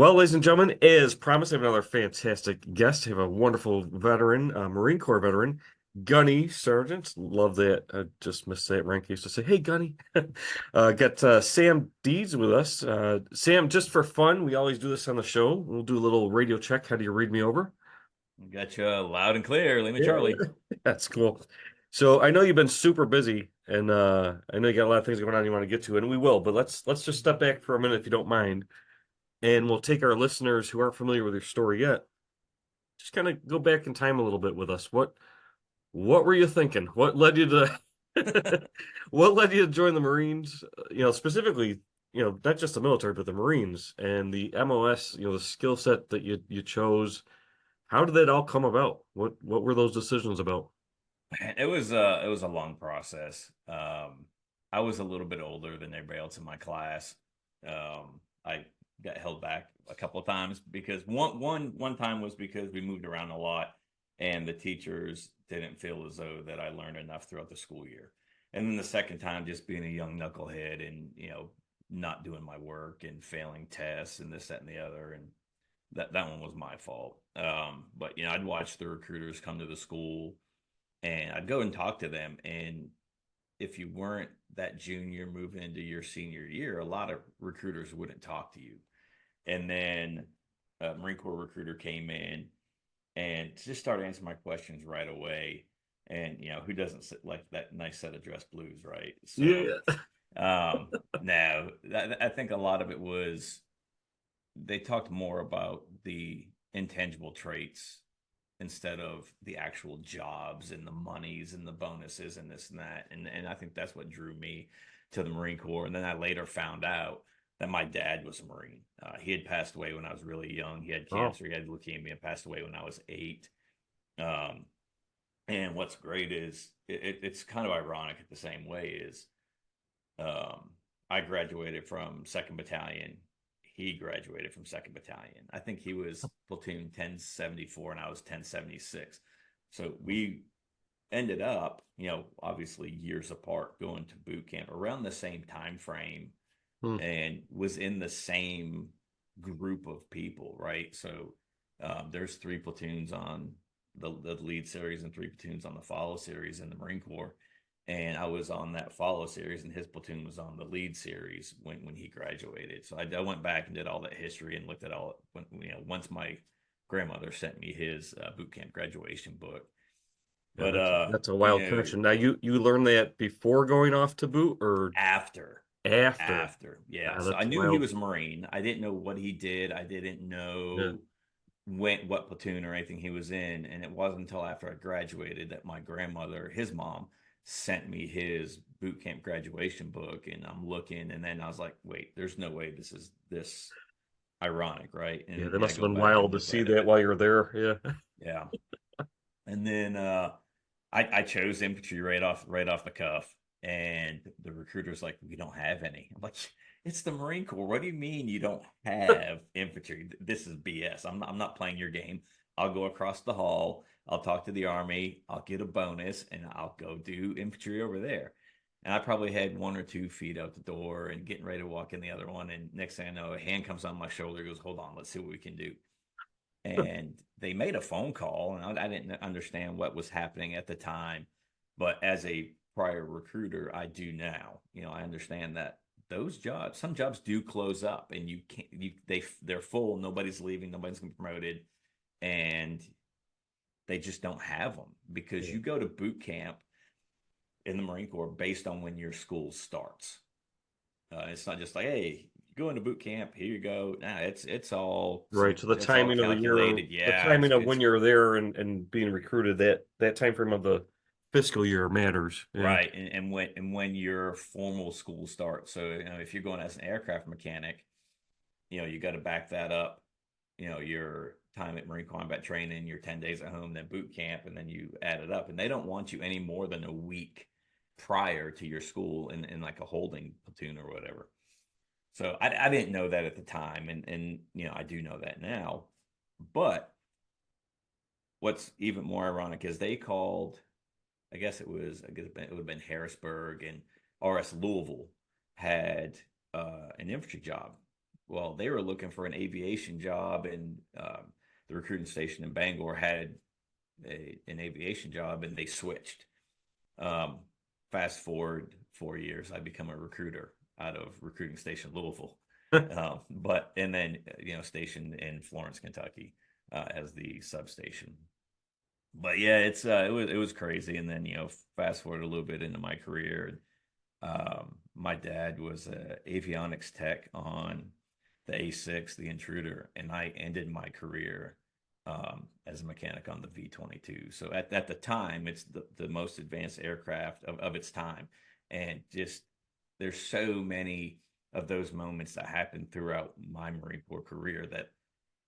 Well, ladies and gentlemen, as promised, I have another fantastic guest. I have a wonderful veteran, Marine Corps veteran, Gunny Sargent. Love that. I just missed that. Rank used to say, "Hey, Gunny." Got Sam Deeds with us. Sam, just for fun, we always do this on the show. We'll do a little radio check. How do you read me over? Got you loud and clear, Lima Yeah, Charlie. that's cool. So I know you've been super busy, and I know you got a lot of things going on you want to get to, and we will. But let's just step back for a minute if you don't mind, and we'll take our listeners who aren't familiar with your story yet. Just kind of go back in time a little bit with us. What were you thinking? What led you to what led you to join the Marines? Specifically, not just the military, but the Marines and the MOS, the skill set that you chose. How did that all come about? What were those decisions about? Man, it was a long process. I was a little bit older than everybody else in my class. I got held back a couple of times because one time was because we moved around a lot, and the teachers didn't feel as though that I learned enough throughout the school year. And then the second time, just being a young knucklehead and not doing my work and failing tests and this, that, and the other, and that one was my fault. But I'd watch the recruiters come to the school, and I'd go and talk to them. And if you weren't that junior moving into your senior year, a lot of recruiters wouldn't talk to you. And then a Marine Corps recruiter came in and just started answering my questions right away. And who doesn't like that nice set of dress blues, right? So Yeah. no, I think a lot of it was they talked more about the intangible traits instead of the actual jobs and the monies and the bonuses and this and that. And I think that's what drew me to the Marine Corps. And then I later found out that my dad was a Marine. He had passed away when I was really young. He had Oh, cancer. He had leukemia and passed away when I was 8. Um, and what's great is it's kind of ironic at the same way is um, I graduated from 2nd Battalion. He graduated from 2nd Battalion. I think he was platoon 1074 and I was 1076. So we ended up, obviously years apart going to boot camp around the same time frame hmm. and was in the same group of people, right? So there's 3 platoons on the lead series and 3 platoons on the follow series in the Marine Corps. And I was on that follow series, and his platoon was on the lead series when he graduated. So I went back and did all that history and looked at all when once my grandmother sent me his boot camp graduation book. Yeah, But that's a wild connection. Now you learned that before going off to boot or after after? after. Yeah. Ah, So I that's knew he wild. was a Marine. I didn't know what he did. I didn't Yeah. know what platoon or anything he was in. And it wasn't until after I graduated that my grandmother, his mom, sent me his boot camp graduation book. And I'm looking, and then I was like, wait, there's no way this is this ironic, right? Yeah, And that I must have go been back and wild to look see right at that it. while you're there. Yeah. Yeah. And then I chose infantry right off the cuff, and the recruiter's like, "We don't have any." I'm like, "It's the Marine Corps. What do you mean you don't have infantry? This is BS. I'm not playing your game. I'll go across the hall. I'll talk to the Army. I'll get a bonus, and I'll go do infantry over there." And I probably had 1 or 2 feet out the door and getting ready to walk in the other one. And next thing I know, a hand comes on my shoulder, goes, "Hold on, let's see what we can do." And they made a phone call, and I didn't understand what was happening at the time, but as a prior recruiter, I do now. I understand that those jobs, some jobs do close up, and you can't, they're full, nobody's leaving, nobody's getting promoted, and they just don't have them because Yeah. you go to boot camp in the Marine Corps based on when your school starts. It's not just like, hey, you go into boot camp, here you go. Nah, it's all Right. So the it's all timing of the year, calculated. the Yeah, timing of when it's you're there and being recruited, that time frame of the fiscal year matters. Yeah. right. And when your formal school starts. So if you're going as an aircraft mechanic, you got to back that up. Your time at Marine Combat Training, your 10 days at home, then boot camp, and then you add it up. And they don't want you any more than a week prior to your school in like a holding platoon or whatever. So I didn't know that at the time, and I do know that now. But what's even more ironic is they called, I guess it would have been Harrisburg, and RS Louisville had an infantry job well, they were looking for an aviation job, and the recruiting station in Bangor had an aviation job, and they switched. Um, Fast forward 4 years, I become a recruiter out of recruiting station Louisville, but and then stationed in Florence, Kentucky, as the substation. But yeah, it was crazy. And then fast forward a little bit into my career. My dad was a avionics tech on the A6, the Intruder, and I ended my career as a mechanic on the V-22. So at the time, it's the most advanced aircraft of its time, and just there's so many of those moments that happened throughout my Marine Corps career that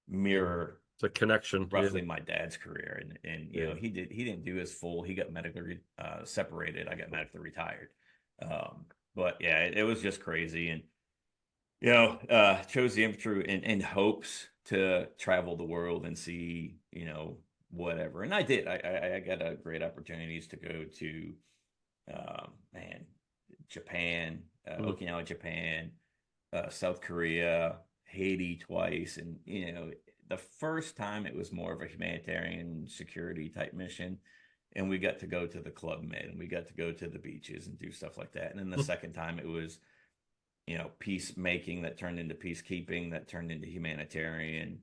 mirror It's a connection. Yeah. roughly my dad's career. And Yeah. he didn't do his full. He got medically separated. I got medically retired. But yeah, it was just crazy. And chose the infantry in hopes to travel the world and see whatever. And I did. I got great opportunities to go to man, Japan, Mm. Okinawa, Japan, South Korea, Haiti twice. And the first time it was more of a humanitarian security type mission, and we got to go to the Club Med, and we got to go to the beaches and do stuff like that. And then the second time it was peacemaking that turned into peacekeeping, that turned into humanitarian.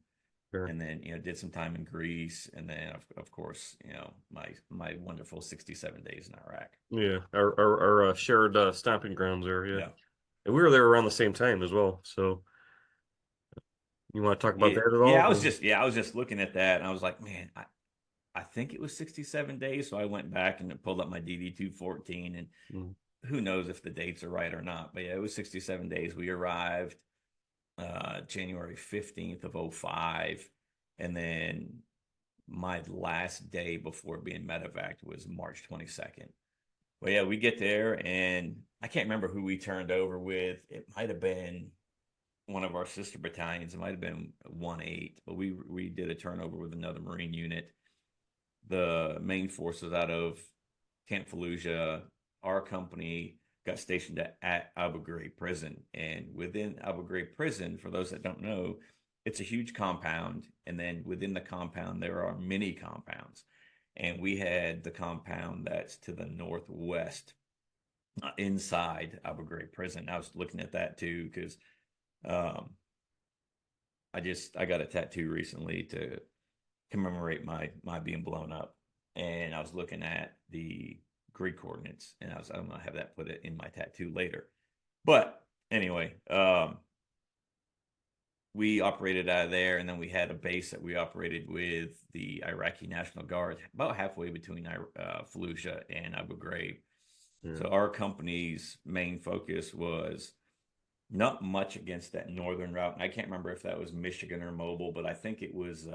Sure. And then did some time in Greece, and then of course my wonderful 67 days in Iraq. Yeah. Our shared stomping grounds there. Yeah. Yeah. And we were there around the same time as well. So you want to talk about Yeah, that at yeah, all? I was just looking at that, and I was like, man, I think it was 67 days. So I went back and pulled up my DD 214, and Mm. who knows if the dates are right or not. But yeah, it was 67 days. We arrived January 15th of '05, and then my last day before being medevac was March 22nd. Well, yeah, we get there, and I can't remember who we turned over with. It might have been one of our sister battalions. It might have been 1-8, but we did a turnover with another Marine unit. The main forces out of Camp Fallujah. Our company got stationed at Abu Ghraib prison, and within Abu Ghraib prison, for those that don't know, it's a huge compound, and then within the compound there are mini compounds, and we had the compound that's to the northwest, inside Abu Ghraib prison. I was looking at that too because um, I got a tattoo recently to commemorate my being blown up, and I was looking at the Greek coordinates, and I'm gonna have that put it in my tattoo later. But anyway, we operated out of there, and then we had a base that we operated with the Iraqi National Guard, about halfway between Fallujah and Abu Ghraib. Yeah. So our company's main focus was not much against that northern route. And I can't remember if that was Michigan or Mobile, but I think it was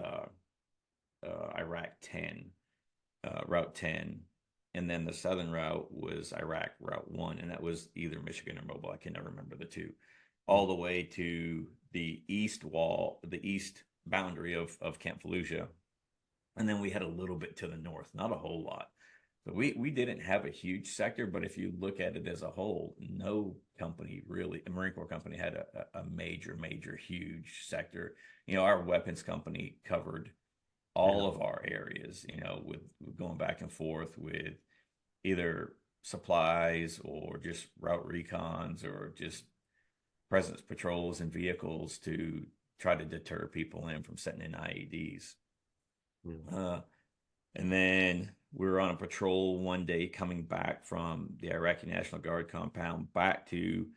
Iraq 10, Route 10. And then the southern route was Iraq Route 1, and that was either Michigan or Mobile. I can never remember the two. All the way to the east wall, the east boundary of Camp Fallujah. And then we had a little bit to the north, not a whole lot. So we didn't have a huge sector, but if you look at it as a whole, no company really, a Marine Corps company had a major, major, huge sector. Our weapons company covered all Yeah. of our areas, with going back and forth with either supplies or just route recons or just presence patrols and vehicles to try to deter people in from setting in IEDs. Yeah. And then we were on a patrol one day coming back from the Iraqi National Guard compound back to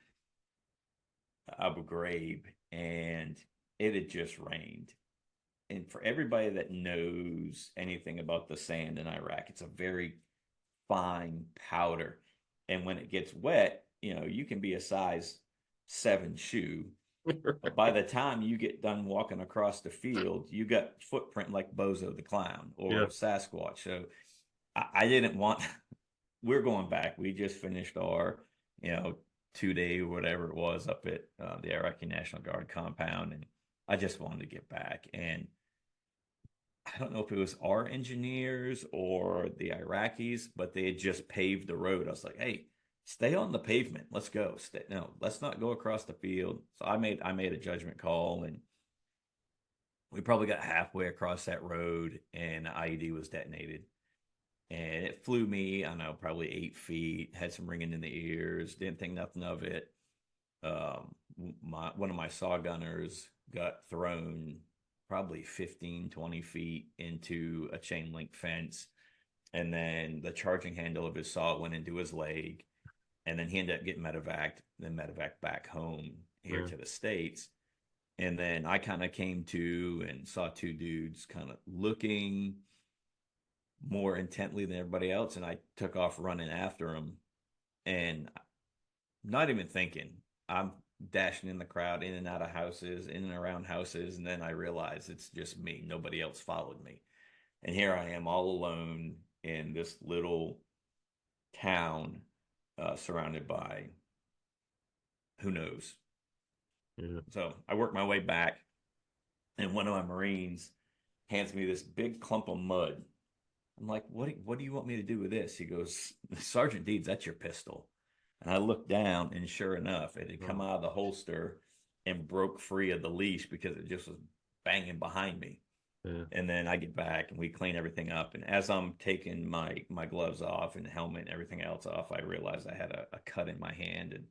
Abu Ghraib, and it had just rained. And for everybody that knows anything about the sand in Iraq, it's a very fine powder. And when it gets wet, you can be a size 7 shoe, but by the time you get done walking across the field, you got footprint like Bozo the Clown or Yeah. Sasquatch. So I didn't want, we're going back. We just finished our, 2 day, whatever it was, up at the Iraqi National Guard compound. And I just wanted to get back. And I don't know if it was our engineers or the Iraqis, but they had just paved the road. I was like, hey, stay on the pavement. Let's go. Stay, no, let's not go across the field. So I made a judgment call, and we probably got halfway across that road, and the IED was detonated. And it flew me, I don't know, probably 8 feet, had some ringing in the ears, didn't think nothing of it. One of my saw gunners got thrown probably 15, 20 feet into a chain link fence. And then the charging handle of his saw went into his leg. And then he ended up getting medevaced, then medevaced back home here Yeah. to the States. And then I kind of came to and saw two dudes kind of looking more intently than everybody else. And I took off running after them and not even thinking. I'm dashing in the crowd, in and out of houses, in and around houses. And then I realized it's just me. Nobody else followed me. And here I am all alone in this little town surrounded by who knows. Yeah. So I worked my way back, and one of my Marines hands me this big clump of mud. I'm like, what do you want me to do with this? He goes, Sergeant Deeds, that's your pistol. And I looked down, and sure enough, it had come Oh, out of the holster and broke free of the leash because it just was banging behind me. yeah. And then I get back and we clean everything up. And as I'm taking my gloves off and helmet and everything else off, I realized I had a cut in my hand. And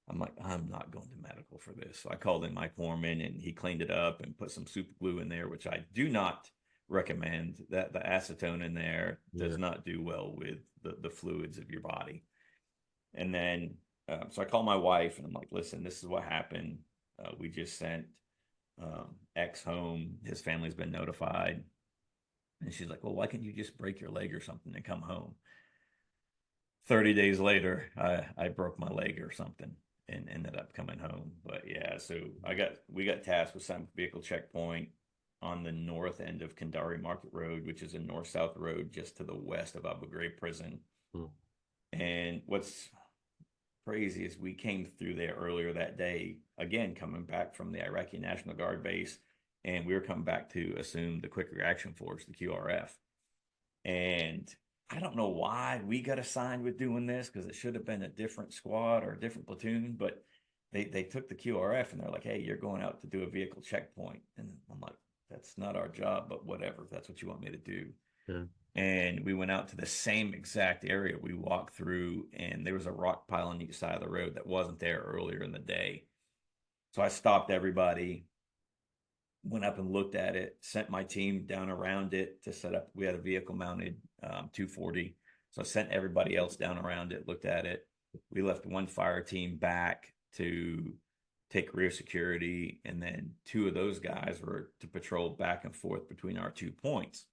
I'm like, I'm not going to medical for this. So I called in my foreman and he cleaned it up and put some super glue in there, which I do not recommend. That the acetone in there Yeah. does not do well with the fluids of your body. And then, so I called my wife and I'm like, listen, this is what happened. We just sent X home. His family's been notified. And she's like, well, why can't you just break your leg or something and come home? 30 days later, I broke my leg or something and ended up coming home. But yeah, so we got tasked with some vehicle checkpoint on the north end of Kandari Market Road, which is a north-south road just to the west of Abu Ghraib prison. Hmm. And what's crazy is we came through there earlier that day, again, coming back from the Iraqi National Guard base, and we were coming back to assume the Quick Reaction Force, the QRF. And I don't know why we got assigned with doing this because it should have been a different squad or a different platoon, but they took the QRF and they're like, hey, you're going out to do a vehicle checkpoint. And I'm like, that's not our job, but whatever, if that's what you want me to do. Yeah. And we went out to the same exact area we walked through, and there was a rock pile on each side of the road that wasn't there earlier in the day. So I stopped everybody, went up and looked at it, sent my team down around it to set up. We had a vehicle mounted 240. So I sent everybody else down around it, looked at it. We left one fire team back to take rear security, and then two of those guys were to patrol back and forth between our 2 points.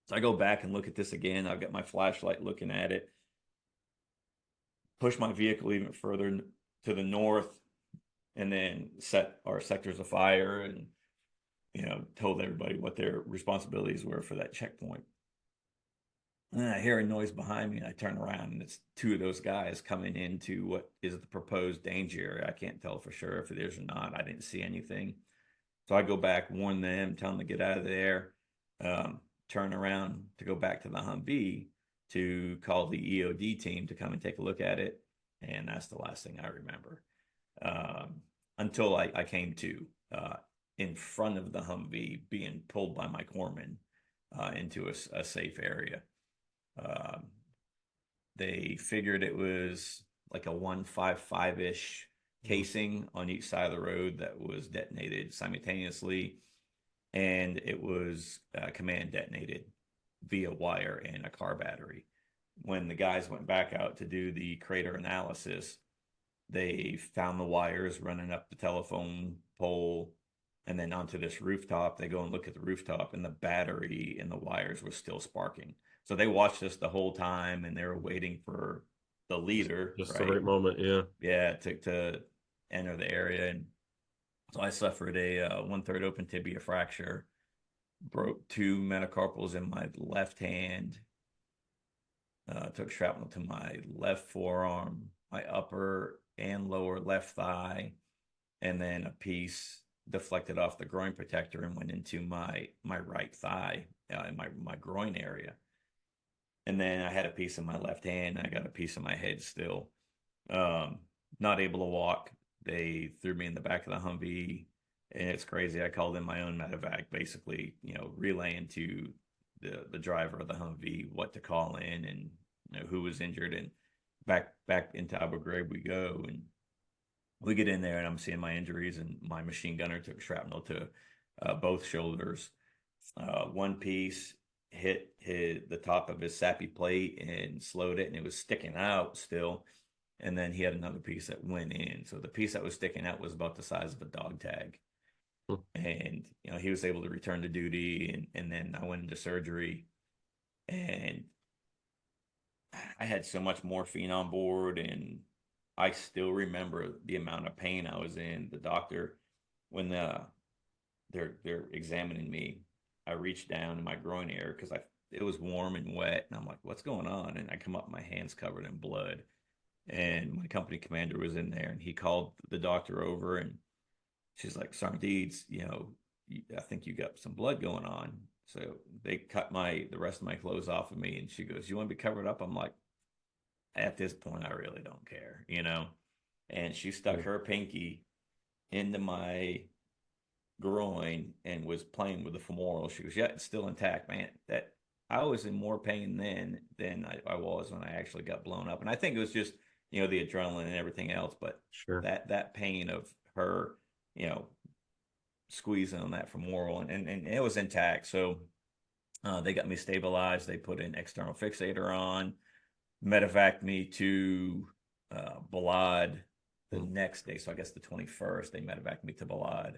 So I go back and look at this again. I've got my flashlight looking at it, push my vehicle even further to the north, and then set our sectors of fire and told everybody what their responsibilities were for that checkpoint. And then I hear a noise behind me, and I turn around, and it's two of those guys coming into what is the proposed danger area. I can't tell for sure if it is or not. I didn't see anything. So I go back, warn them, tell them to get out of there, turn around to go back to the Humvee to call the EOD team to come and take a look at it. And that's the last thing I remember until I came to in front of the Humvee being pulled by my corpsman into a safe area. Um, they figured it was like a 155 ish Hmm. casing on each side of the road that was detonated simultaneously, and it was command detonated via wire and a car battery. When the guys went back out to do the crater analysis, they found the wires running up the telephone pole and then onto this rooftop. They go and look at the rooftop, and the battery in the wires was still sparking. So they watched us the whole time, and they were waiting for the Just, leader, just the right? right moment. Yeah. Yeah, to enter the area. And so I suffered a 1/3 open tibia fracture, broke two metacarpals in my left hand, took shrapnel to my left forearm, my upper and lower left thigh, and then a piece deflected off the groin protector and went into my right thigh in my groin area. And then I had a piece in my left hand. I got a piece in my head still. Um, Not able to walk. They threw me in the back of the Humvee, and it's crazy. I called in my own medevac, basically, relaying to the driver of the Humvee what to call in and who was injured. And back into Abu Ghraib we go, and we get in there, and I'm seeing my injuries, and my machine gunner took shrapnel to both shoulders. One piece hit the top of his sappy plate and slowed it, and it was sticking out still. And then he had another piece that went in. So the piece that was sticking out was about the size of a dog tag. Hmm. And he was able to return to duty, and then I went into surgery, and I had so much morphine on board, and I still remember the amount of pain I was in. The doctor, when they're examining me, I reached down in my groin area because I it was warm and wet, and I'm like, "What's going on?" And I come up, my hands covered in blood, and my company commander was in there, and he called the doctor over, and she's like, "Sergeant Deeds, I think you got some blood going on." So they cut the rest of my clothes off of me, and she goes, "You want to be covered up?" I'm like, at this point, I really don't care. And she stuck Yeah. her pinky into my groin and was playing with the femoral. She goes, "Yeah, it's still intact, man." That I was in more pain then than I was when I actually got blown up. And I think it was just, the adrenaline and everything else, but Sure. that pain of her, you know, squeezing on that femoral, and it was intact. So they got me stabilized. They put an external fixator on, medevac me to Balad the Hmm. next day. So I guess the 21st, they medevac me to Balad,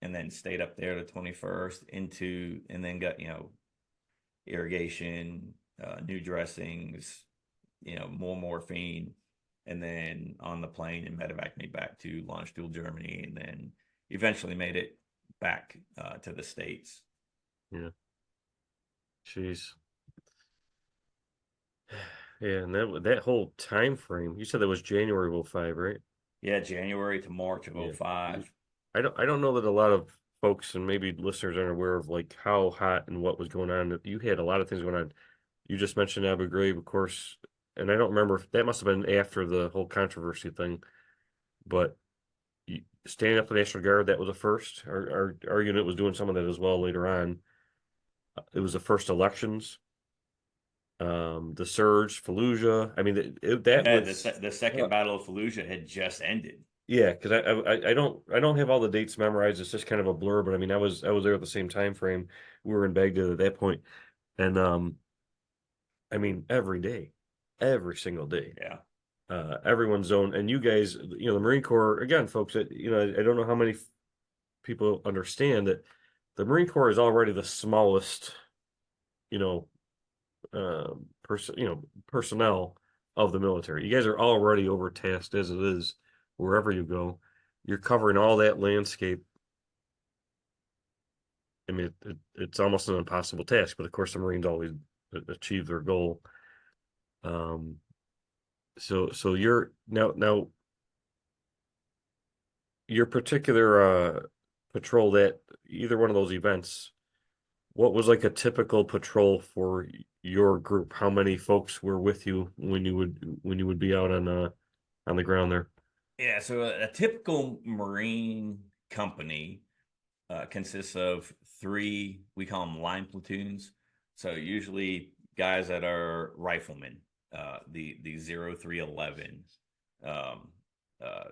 and then stayed up there the 21st and then got, irrigation, new dressings, more morphine, and then on the plane and medevac me back to Landstuhl, Germany, and then eventually made it back to the States. Yeah. Jeez. Yeah, and that whole time frame, you said that was January of '05, right? Yeah, January to March of Yeah. '05. I don't know that a lot of folks and maybe listeners aren't aware of like how hot and what was going on. You had a lot of things going on. You just mentioned Abu Ghraib, of course, and I don't remember if that must have been after the whole controversy thing, but standing up the National Guard, that was a first. Our unit was doing some of that as well later on. It was the first elections, the surge, Fallujah. I mean, that Yeah, was the second Battle of Fallujah had just ended. yeah, because I don't have all the dates memorized. It's just kind of a blur, but I mean, I was there at the same time frame. We were in Baghdad at that point, and I mean, every day, every single day, Yeah. everyone's own. And you guys, the Marine Corps, again, folks, I don't know how many people understand that the Marine Corps is already the smallest, you know, personnel of the military. You guys are already overtasked as it is wherever you go. You're covering all that landscape. I mean, it's almost an impossible task, but of course, the Marines always achieve their goal. Um, so you're now your particular patrol, that either one of those events, what was like a typical patrol for your group? How many folks were with you when you would be out on the ground there? Yeah, so a typical Marine company consists of three, we call them line platoons. So usually guys that are riflemen, the 0311, um, uh,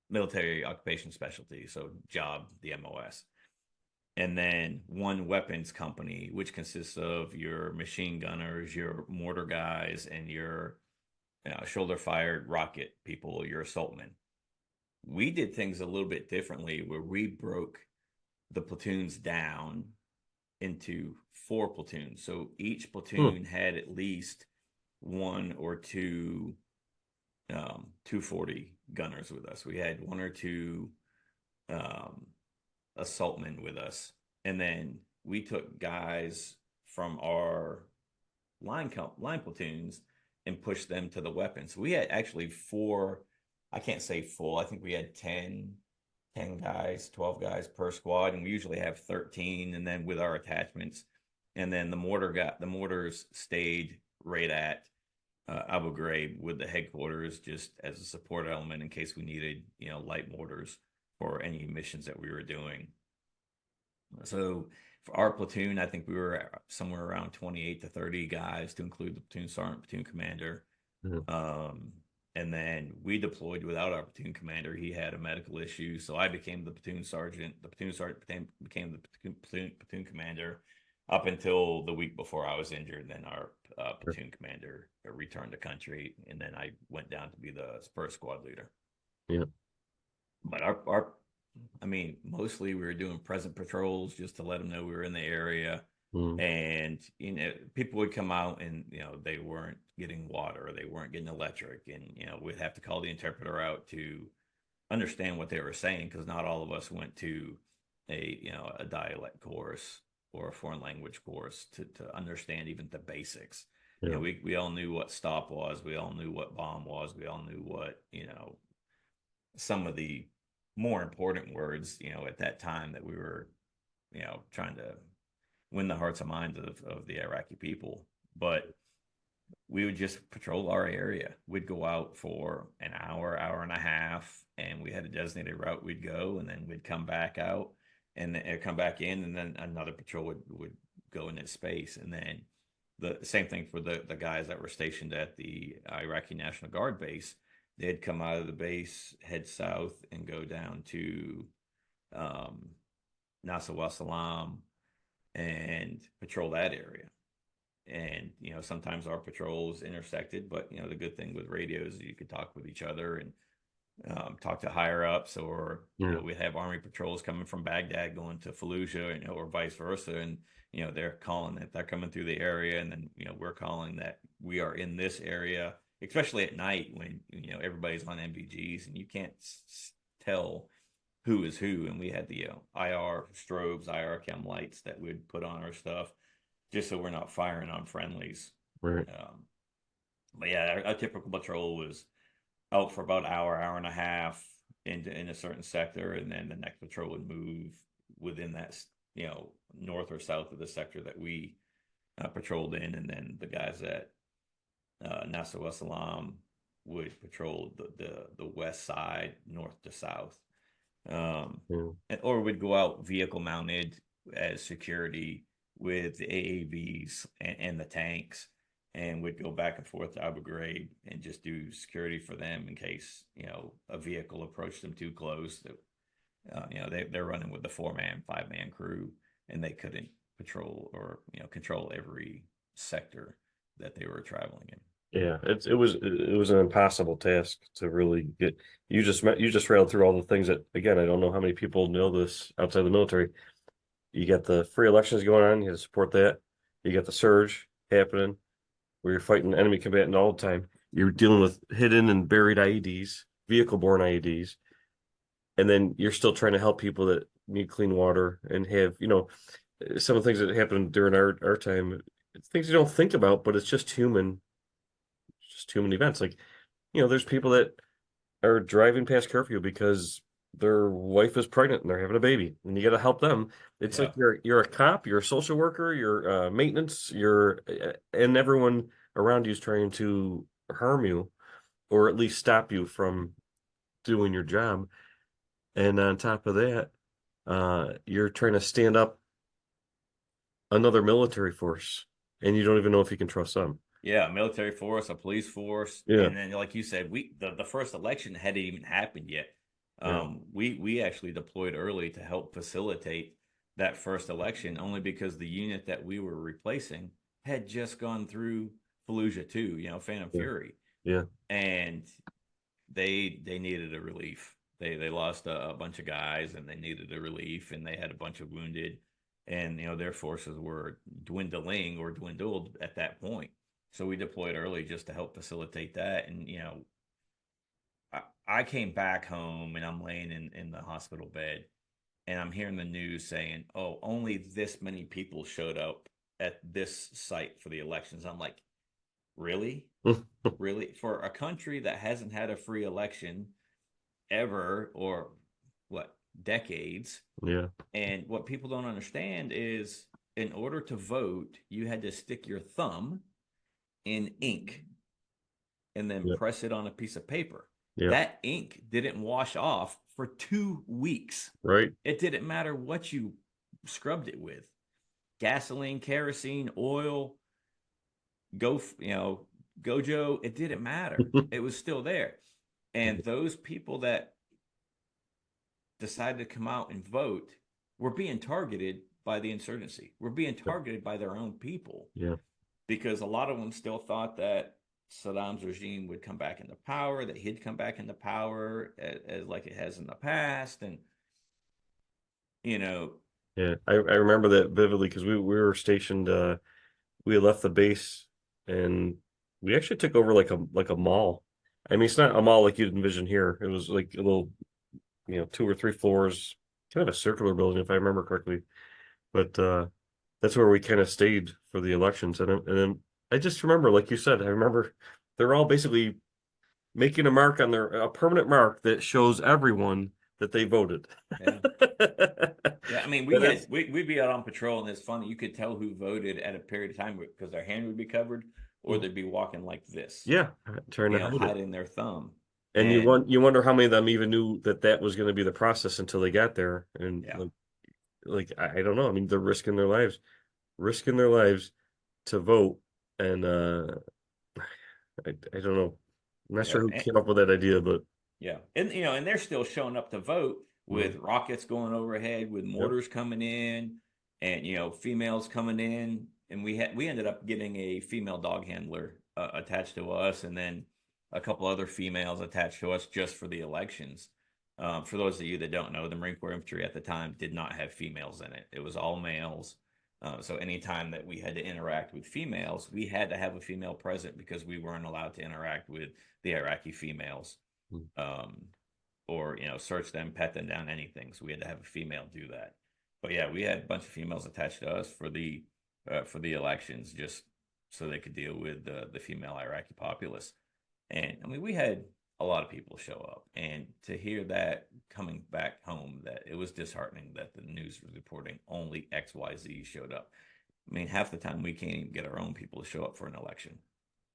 military occupation specialty, so job, the MOS. And then one weapons company, which consists of your machine gunners, your mortar guys, and your shoulder fired rocket people, your assaultmen. We did things a little bit differently where we broke the platoons down into four platoons. So each Hmm. platoon had at least one or two 240 gunners with us. We had one or two um, assaultmen with us. And then we took guys from our line platoons and pushed them to the weapons. So we had actually four, I can't say full, I think we had 10 guys, 12 guys per squad, and we usually have 13. And then with our attachments, and then the mortars stayed right at Abu Ghraib with the headquarters just as a support element in case we needed, light mortars for any missions that we were doing. So for our platoon, I think we were somewhere around 28 to 30 guys to include the platoon sergeant, platoon commander. Yeah. Um, and then we deployed without our platoon commander. He had a medical issue, so I became the platoon sergeant. The platoon sergeant became the platoon commander up until the week before I was injured. Then our platoon commander returned to country, and then I went down to be the first squad leader. Yeah. But I mean, mostly we were doing present patrols just to let them know we were in the area. Mm. And, people would come out and, they weren't getting water, or they weren't getting electric. And, we'd have to call the interpreter out to understand what they were saying, because not all of us went to a dialect course or a foreign language course to understand even the basics. Yeah. We all knew what stop was. We all knew what bomb was. We all knew what, some of the more important words, at that time that we were, trying to win the hearts and minds of the Iraqi people. But we would just patrol our area. We'd go out for an hour, hour and a half, and we had a designated route we'd go, and then we'd come back out and then come back in, and then another patrol would go in its space. And then the same thing for the guys that were stationed at the Iraqi National Guard base. They'd come out of the base, head south, and go down to Nasser Wal Salam and patrol that area. And sometimes our patrols intersected, but the good thing with radios is you could talk with each other and talk to higher ups, or Yeah. we'd have army patrols coming from Baghdad going to Fallujah, or vice versa, and they're calling that they're coming through the area, and then we're calling that we are in this area, especially at night when everybody's on MVGs and you can't tell who is who. And we had the IR strobes, IR chem lights that we'd put on our stuff just so we're not firing on friendlies. Right. But yeah, our typical patrol was out for about an hour, hour and a half in a certain sector, and then the next patrol would move within that, north or south of the sector that we patrolled in, and then the guys at Nasser Wal Salam would patrol the west side, north to south, Yeah. or would go out vehicle mounted as security with the AAVs and the tanks, and would go back and forth to Abu Ghraib and just do security for them in case a vehicle approached them too close. That they're running with the 4-man, 5-man crew, and they couldn't patrol or control every sector that they were traveling in. Yeah, it was an impossible task to really get. You just rattled through all the things that, again, I don't know how many people know this outside the military. You got the free elections going on, you have to support that. You got the surge happening where you're fighting enemy combatant all the time. You're dealing with hidden and buried IEDs, vehicle-borne IEDs, and then you're still trying to help people that need clean water and have, some of the things that happened during our time, it's things you don't think about, but it's just human events. Like, there's people that are driving past curfew because their wife is pregnant and they're having a baby, and you got to help them. It's Yeah, like you're a cop, you're a social worker, you're maintenance, and everyone around you is trying to harm you or at least stop you from doing your job. And on top of that, you're trying to stand up another military force, and you don't even know if you can trust them. yeah, a military force, a police force, Yeah, and then like you said, the first election hadn't even happened yet. yeah, We actually deployed early to help facilitate that first election, only because the unit that we were replacing had just gone through Fallujah 2, Phantom yeah, Fury, yeah, and they needed a relief. They lost a bunch of guys, and they needed a relief, and they had a bunch of wounded, and their forces were dwindling or dwindled at that point. So we deployed early just to help facilitate that. And I came back home, and I'm laying in the hospital bed, and I'm hearing the news saying, "Oh, only this many people showed up at this site for the elections." I'm like, really? Really? For a country that hasn't had a free election ever, or what, decades. yeah, And what people don't understand is in order to vote, you had to stick your thumb in ink and then Yep. press it on a piece of paper. Yep. That ink didn't wash off for 2 weeks. Right. It didn't matter what you scrubbed it with, gasoline, kerosene, oil, gojo. It didn't matter. It was still there. And those people that decided to come out and vote were being targeted by the insurgency. We're being targeted by their own people Yeah. because a lot of them still thought that Saddam's regime would come back into power, that he'd come back into power as like it has in the past. And, you know, Yeah. I remember that vividly because we were stationed we had left the base and we actually took over like a mall. I mean, it's not a mall like you'd envision here. It was like a little, 2 or 3 floors, kind of a circular building, if I remember correctly. But that's where we kind of stayed for the elections. And then I just remember, like you said, I remember they're all basically making a mark on a permanent mark that shows everyone that they voted. yeah. Yeah, I mean, That is, we'd be out on patrol, and it's funny. You could tell who voted at a period of time because their hand would be covered, or they'd be walking like this, yeah, trying to hide it. hiding their thumb. And And you wonder how many of them even knew that that was going to be the process until they got there. And yeah, like I don't know. I mean, they're risking their lives to vote. And I don't know. I'm not yeah, sure who came up with that idea, but yeah, and they're still showing up to vote with mm, rockets going overhead, with yep. mortars coming in, and females coming in, and we ended up getting a female dog handler attached to us, and then a couple other females attached to us just for the elections. For those of you that don't know, the Marine Corps infantry at the time did not have females in it; it was all males. So anytime that we had to interact with females, we had to have a female present because we weren't allowed to interact with the Iraqi females, Mm, um, or search them, pet them down, anything. So we had to have a female do that. But yeah, we had a bunch of females attached to us for the elections, just so they could deal with the female Iraqi populace. And I mean, we had a lot of people show up, and to hear that coming back home, that it was disheartening that the news was reporting only XYZ showed up. I mean, half the time we can't even get our own people to show up for an election,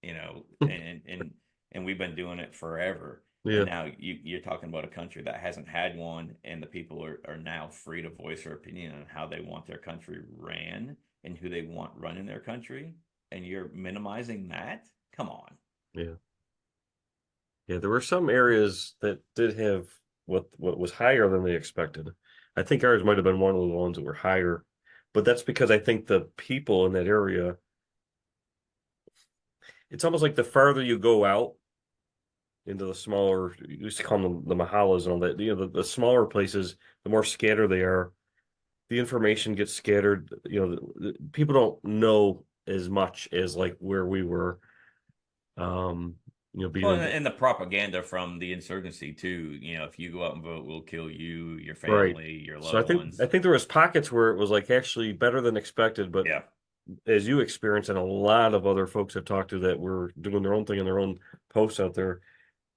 and we've been doing it forever. And yeah, now you're talking about a country that hasn't had one, and the people are now free to voice their opinion on how they want their country ran and who they want running their country, and you're minimizing that. Come on. yeah, yeah. There were some areas that did have what was higher than they expected. I think ours might have been one of the ones that were higher, but that's because I think the people in that area. It's almost like the farther you go out into the smaller, you used to call them the mahalas and all that. The smaller places, the more scattered they are, the information gets scattered. People don't know as much as like where we were. Um, being Well, in and the propaganda from the insurgency too. If you go out and vote, we'll kill you, your right. family, your So I loved think I ones. think there was pockets where it was like actually better than expected, but Yeah, as you experienced, and a lot of other folks I've talked to that were doing their own thing in their own posts out there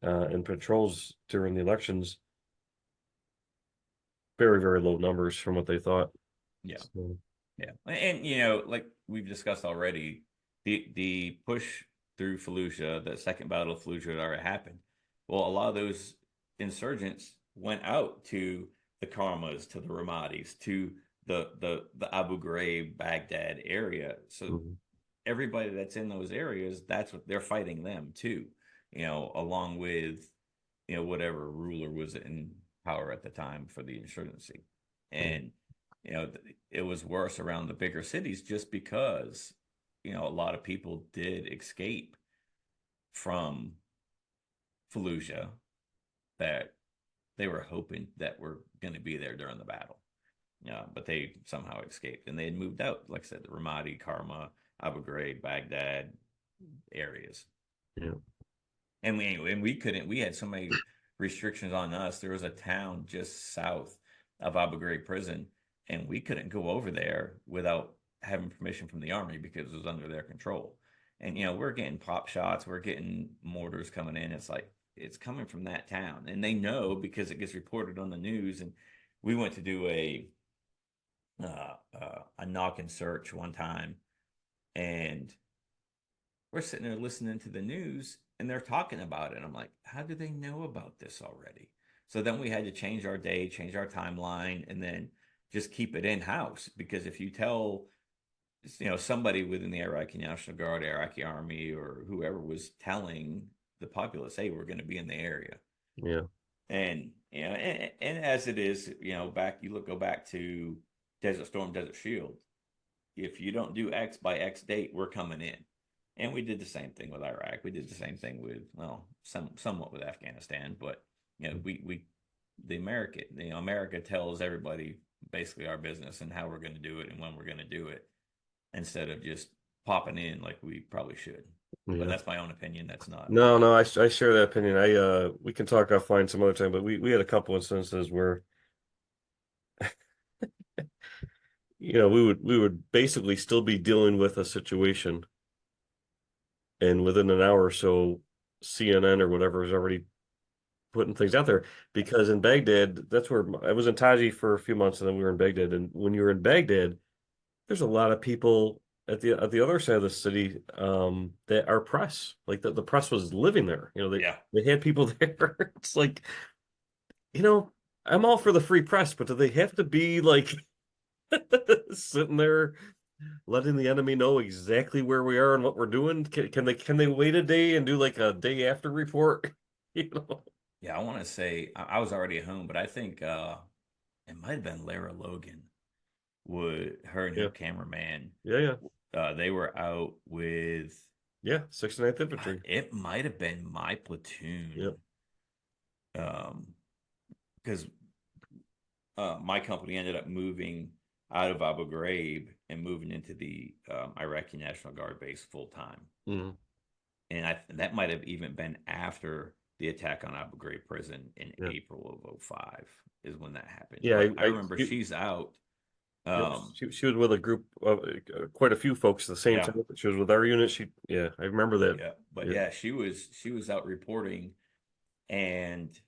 and patrols during the elections, very, very low numbers from what they thought. yeah, So, yeah. And like we've discussed already, the push through Fallujah, the second battle of Fallujah had already happened. Well, a lot of those insurgents went out to the Karmas, to the Ramatis, to the Abu Ghraib, Baghdad area. So mhm. everybody that's in those areas, that's what they're fighting them too. Along with whatever ruler was in power at the time for the insurgency. Yeah. And it was worse around the bigger cities just because a lot of people did escape from Fallujah that they were hoping that were going to be there during the battle. Yeah, but they somehow escaped, and they had moved out, like I said, the Ramadi, Karma, Abu Ghraib, Baghdad areas. Yeah. And we couldn't. We had so many restrictions on us. There was a town just south of Abu Ghraib prison, and we couldn't go over there without having permission from the army because it was under their control. And we're getting pop shots, we're getting mortars coming in. It's like it's coming from that town, and they know because it gets reported on the news. And we went to do a a knock and search one time, and we're sitting there listening to the news, and they're talking about it. And I'm like, how do they know about this already? So then we had to change our day, change our timeline, and then just keep it in house. Because if you tell, somebody within the Iraqi National Guard, Iraqi Army, or whoever was telling the populace, hey, we're going to be in the area, Yeah. and and as it is, go back to Desert Storm, Desert Shield. If you don't do X by X date, we're coming in. And we did the same thing with Iraq. We did the same thing with, well, somewhat with Afghanistan, but America tells everybody basically our business and how we're going to do it and when we're going to do it, instead of just popping in like we probably should. But Yeah. that's my own opinion. That's not. No, no, I share that opinion. We can talk offline some other time, but we had a couple instances where we would basically still be dealing with a situation, and within an hour or so, CNN or whatever is already putting things out there. Because in Baghdad, that's where I was in Taji for a few months, and then we were in Baghdad. And when you were in Baghdad, there's a lot of people at the other side of the city that are press. Like the press was living there. Yeah. They had people there. It's like, you know, I'm all for the free press, but do they have to be like sitting there letting the enemy know exactly where we are and what we're doing? Can they wait a day and do like a day after report? You know? Yeah. I want to say I was already at home, but I think it might have been Lara Logan, would her and her Yeah, cameraman, yeah, yeah, they were out with, yeah. 69th Infantry. it might have been my Yeah. platoon, because my company ended up moving out of Abu Ghraib and moving into the Iraqi National Guard base full time. Mhm. And that might have even been after the attack on Abu Ghraib prison in Yeah. April of '05 is when that happened. Yeah, But I remember she's out. yep. Um, She was with a group of quite a few folks at the same yeah, time. She was with our unit. Yeah, I remember that. yeah, but Yeah, yeah, she was out reporting, and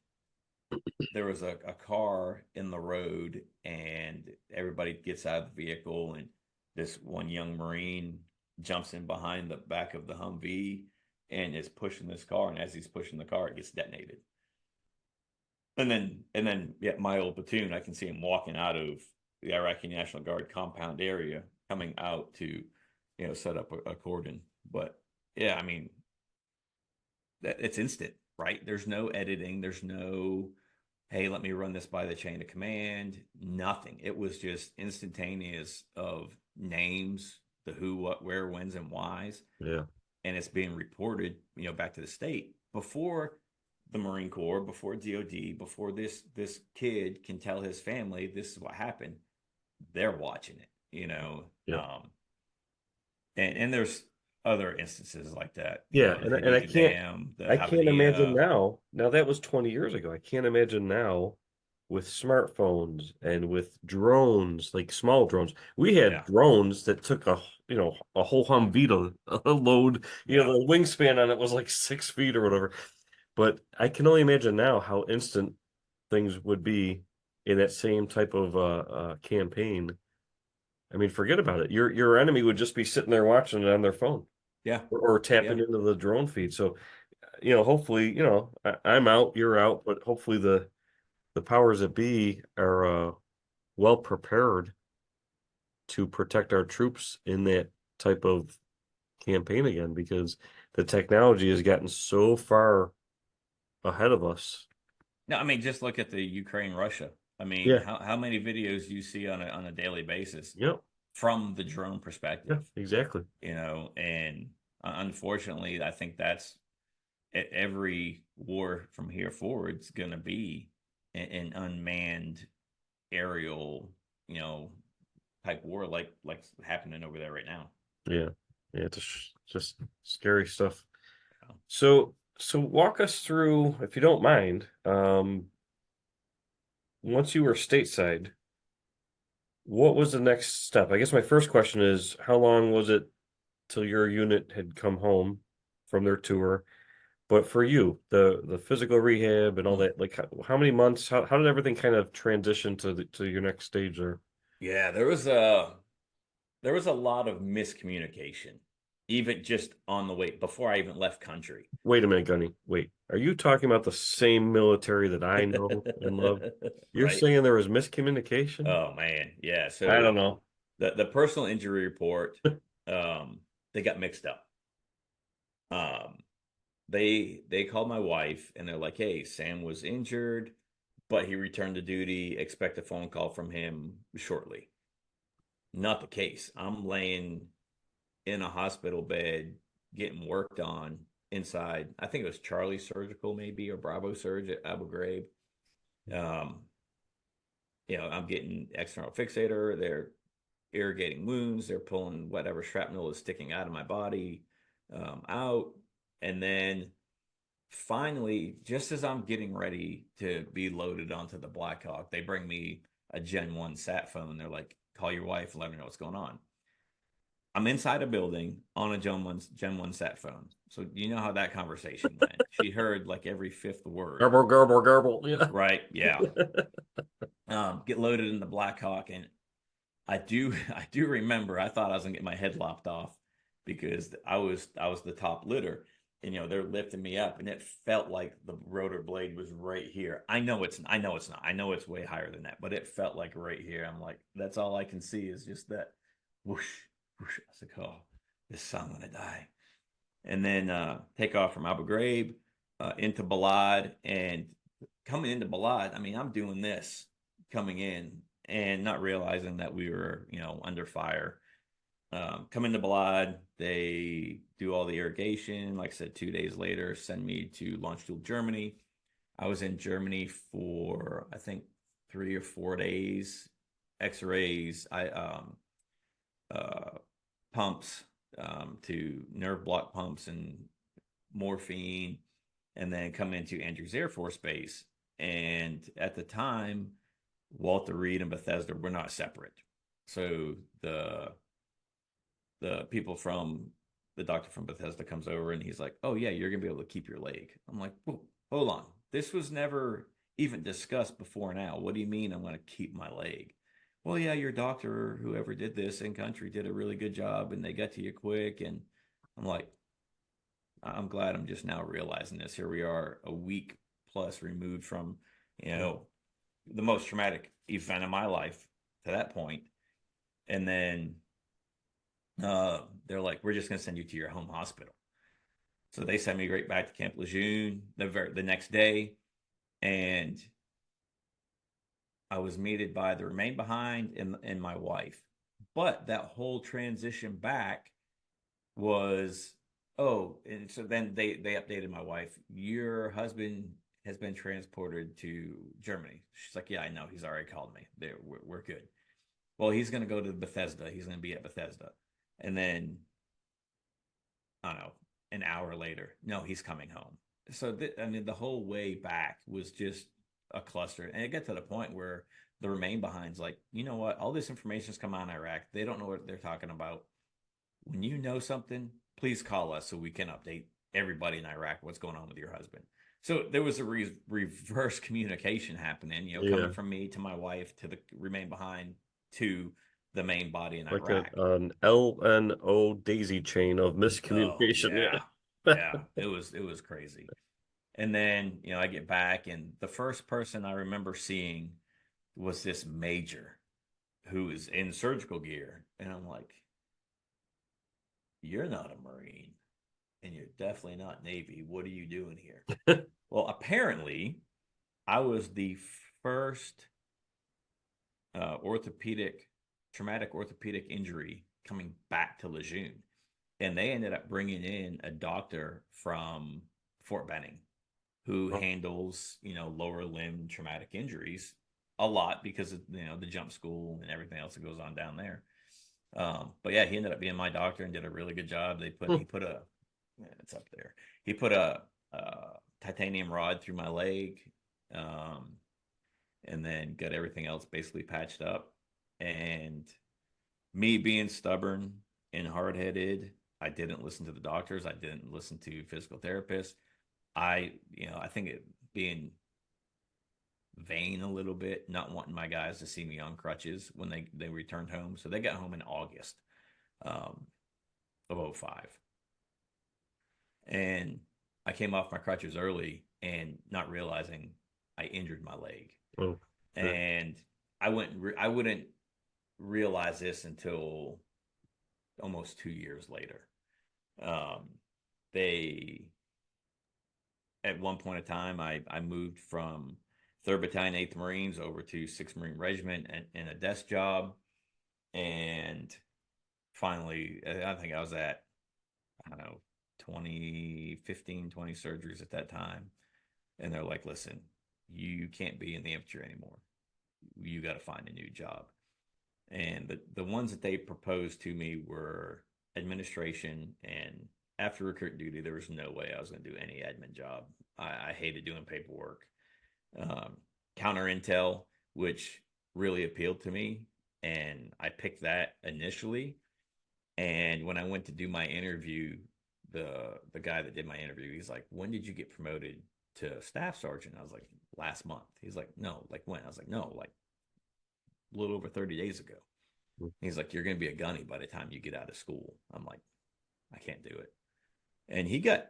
there was a car in the road, and everybody gets out of the vehicle, and this one young Marine jumps in behind the back of the Humvee and is pushing this car, and as he's pushing the car, it gets detonated. And then yeah, my old platoon, I can see him walking out of the Iraqi National Guard compound area, coming out to, set up a cordon. But yeah, I mean, that it's instant, right? There's no editing. There's no, hey, let me run this by the chain of command. Nothing. It was just instantaneous of names, the who, what, where, whens, and whys, yeah, and it's being reported, back to the state before the Marine Corps, before DOD, before this kid can tell his family this is what happened. They're watching it. yeah, And there's other instances like that, yeah. the And I Haditha can't Dam, the I can't imagine Habadia. now. Now that was 20 years ago. I can't imagine now with smartphones and with drones, like small drones. We had Yeah, drones that took a whole Humvee to load. yeah. The wingspan on it was like 6 feet or whatever. But I can only imagine now how instant things would be in that same type of campaign. I mean, forget about it. Your enemy would just be sitting there watching it on their phone, Yeah, or yeah. tapping into the drone feed. So, hopefully, I'm out, you're out, but hopefully the powers that be are well prepared to protect our troops in that type of campaign again, because the technology has gotten so far ahead of us. No, I mean, just look at the Ukraine Russia. I mean, Yeah. how many videos you see on a daily basis Yep. from the drone Yeah. perspective, Exactly. and unfortunately, I think that's every war from here forward is going to be an unmanned aerial, type war, like happening over there right now. Yeah. Yeah. It's just scary stuff. So walk us through, if you don't mind, once you were stateside, what was the next step? I guess my first question is, how long was it till your unit had come home from their tour? But for you, the physical rehab and all Hmm. that, like how many months? How did everything kind of transition to your next stage there? Yeah, there was there was a lot of miscommunication, even just on the way before I even left country. Wait a minute, Gunny. Wait. Are you talking about the same military that I know and love? You're Right? saying there was miscommunication? Oh man, yeah. I So don't know. the personal injury report, um, they got mixed up. Um, they called my wife and they're like, "Hey, Sam was injured, but he returned to duty. Expect a phone call from him shortly." Not the case. I'm laying in a hospital bed getting worked on inside. I think it was Charlie Surgical, maybe, or Bravo Surge at Abu Ghraib. Um, I'm getting external fixator. They're irrigating wounds. They're pulling whatever shrapnel is sticking out of my body out. And then finally, just as I'm getting ready to be loaded onto the Blackhawk, they bring me a Gen 1 sat phone. They're like, call your wife and let her know what's going on. I'm inside a building on a Gen 1 sat phone. So you know how that conversation went. She heard like every fifth word. Garble, garble, garble. Yeah. Right. Yeah. Get loaded in the Blackhawk. And I do remember I thought I was gonna get my head lopped off because I was the top litter. And they're lifting me up and it felt like the rotor blade was right here. I know it's not. I know it's way higher than that, but it felt like right here. I'm like, that's all I can see is just that whoosh, whoosh. I was like, oh, this son gonna die. And then take off from Abu Ghraib into Balad. And coming into Balad, I mean, I'm doing this coming in and not realizing that we were, under fire. Come into Balad, they do all the irrigation. Like I said, 2 days later, send me to Landstuhl, Germany. I was in Germany for, I think, 3 or 4 days. X-rays, uh, pumps to nerve block pumps and morphine, and then come into Andrews Air Force Base. And at the time, Walter Reed and Bethesda were not separate. So the people from the doctor from Bethesda comes over and he's like, "Oh yeah, you're gonna be able to keep your leg." I'm like, "Whoa, hold on, this was never even discussed before now. What do you mean I'm gonna keep my leg?" Well, yeah, your doctor or whoever did this in country did a really good job and they got to you quick. And I'm like, I'm glad I'm just now realizing this. Here we are a week plus removed from, you know, the most traumatic event of my life to that point. And then they're like, we're just going to send you to your home hospital. So they sent me right back to Camp Lejeune the next day. And I was meted by the remain behind and my wife. But that whole transition back was, oh, and so then they updated my wife. Your husband has been transported to Germany. She's like, yeah, I know. He's already called me. We're good. Well, he's going to go to Bethesda. He's going to be at Bethesda. And then, I don't know, an hour later, no, he's coming home. So, I mean, the whole way back was just a cluster. And it got to the point where the remain behind's like, you know what? All this information's come out in Iraq. They don't know what they're talking about. When you know something, please call us so we can update everybody in Iraq what's going on with your husband. So there was a reverse communication happening, coming Yeah. from me to my wife to the remain behind to the main body in Like Iraq. an LNO daisy chain of Oh miscommunication. yeah, Yeah. yeah, it was crazy. And then I get back, and the first person I remember seeing was this major who is in surgical gear, and I'm like, "You're not a Marine, and you're definitely not Navy. What are you doing here?" Well, apparently, I was the first orthopedic, traumatic orthopedic injury coming back to Lejeune. And they ended up bringing in a doctor from Fort Benning who Oh, handles, lower limb traumatic injuries a lot because of, the jump school and everything else that goes on down there. But yeah, he ended up being my doctor and did a really good job. hmm. He put a, yeah, it's up there. He put a titanium rod through my leg. Um, and then got everything else basically patched up. And me being stubborn and hard headed, I didn't listen to the doctors. I didn't listen to physical therapists. I think it being vain a little bit, not wanting my guys to see me on crutches when they returned home. So they got home in August. um, of '05, and I came off my crutches early and not realizing I injured my leg, Oh, sure. and I wouldn't realize this until almost 2 years later. Um, they at one point in time, I moved from 3rd Battalion, 8th Marines over to 6th Marine Regiment and a desk job. And finally, I think I was at, I don't know, 20, 15, 20 surgeries at that time. And they're like, listen, you can't be in the infantry anymore. You got to find a new job. And the ones that they proposed to me were administration. And after recruit duty, there was no way I was going to do any admin job. I hated doing paperwork. Um, Counter intel, which really appealed to me, and I picked that initially. And when I went to do my interview, the guy that did my interview, he's like, "When did you get promoted to staff sergeant?" I was like, "Last month." He's like, "No, like when?" I was like, "No, like a little over 30 days ago." He's like, "You're going to be a gunny by the time you get out of school." I'm like, "I can't do it." And he got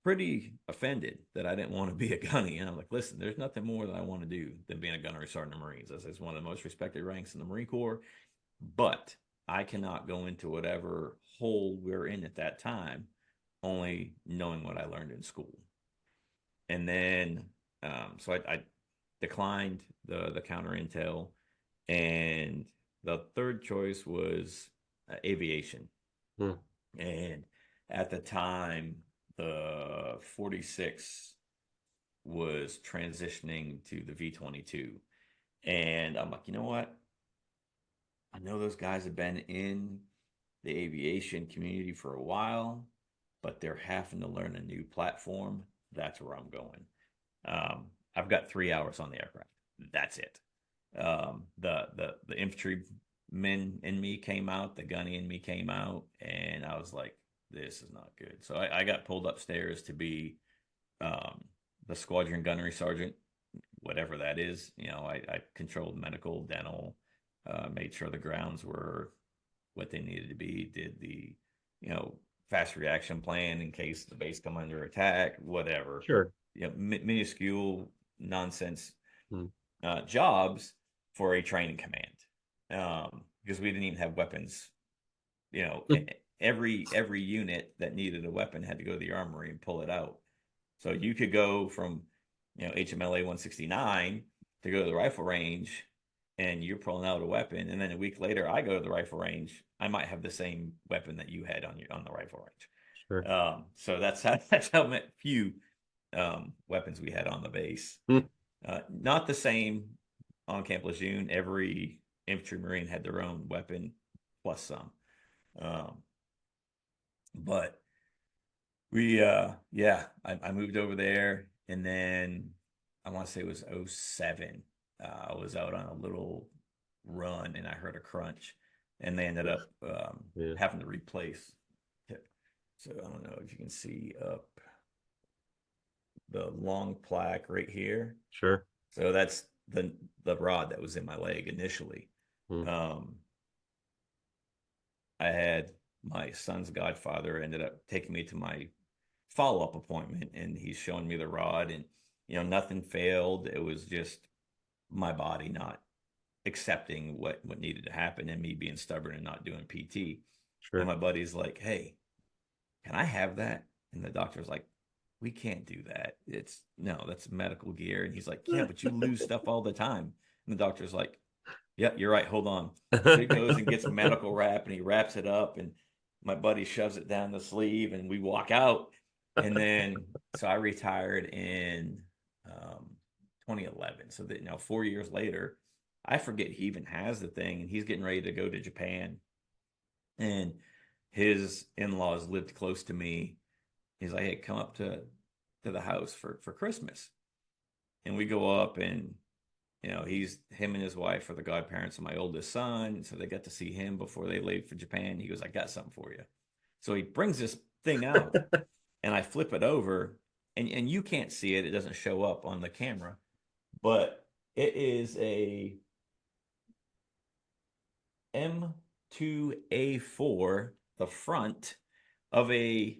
pretty offended that I didn't want to be a gunny. And I'm like, listen, there's nothing more that I want to do than being a gunnery sergeant in the Marines. This is one of the most respected ranks in the Marine Corps, but I cannot go into whatever hole we're in at that time, only knowing what I learned in school. And then, so I declined the counter intel, and the third choice was aviation. Hmm. And at the time, the 46 was transitioning to the V-22. And I'm like, you know what? I know those guys have been in the aviation community for a while, but they're having to learn a new platform. That's where I'm going. I've got 3 hours on the aircraft. That's it. The infantry men in me came out, the gunny in me came out, and I was like, this is not good. So I got pulled upstairs to be um, the squadron gunnery sergeant, whatever that is. I controlled medical, dental, made sure the grounds were what they needed to be, did the, fast reaction plan in case the base come under attack, whatever. Sure. Minuscule nonsense Hmm. jobs for a training command, because we didn't even have weapons. You know, every unit that needed a weapon had to go to the armory and pull it out. So you could go from HMLA 169 to go to the rifle range, and you're pulling out a weapon, and then a week later I go to the rifle range. I might have the same weapon that you had on the rifle range. Sure. So that's how few weapons we had on the base. Hmm. Not the same on Camp Lejeune. Every infantry marine had their own weapon plus some. Um, but I moved over there, and then I want to say it was '07. I was out on a little run and I heard a crunch, and they ended up Yeah. having to replace it. So I don't know if you can see up the long plaque right here. Sure. So that's the rod that was in my leg initially. Hmm. Um, I had my son's godfather ended up taking me to my follow-up appointment, and he's showing me the rod, and nothing failed. It was just my body not accepting what needed to happen, and me being stubborn and not doing PT. And Sure. my buddy's like, hey, can I have that? And the doctor's like, we can't do that. It's no, that's medical gear. And he's like, yeah, but you lose stuff all the time. And the doctor's like, yep, you're right. Hold on. So he goes and gets medical wrap, and he wraps it up, and my buddy shoves it down the sleeve, and we walk out. And then, so I retired in 2011. So that now 4 years later, I forget he even has the thing, and he's getting ready to go to Japan. And his in-laws lived close to me. He's like, hey, come up to the house for Christmas. And we go up, and he's him and his wife are the godparents of my oldest son. So they got to see him before they leave for Japan. He goes, I got something for you. So he brings this thing out, and I flip it over, and you can't see it. It doesn't show up on the camera, but it is a 2A4, the front of a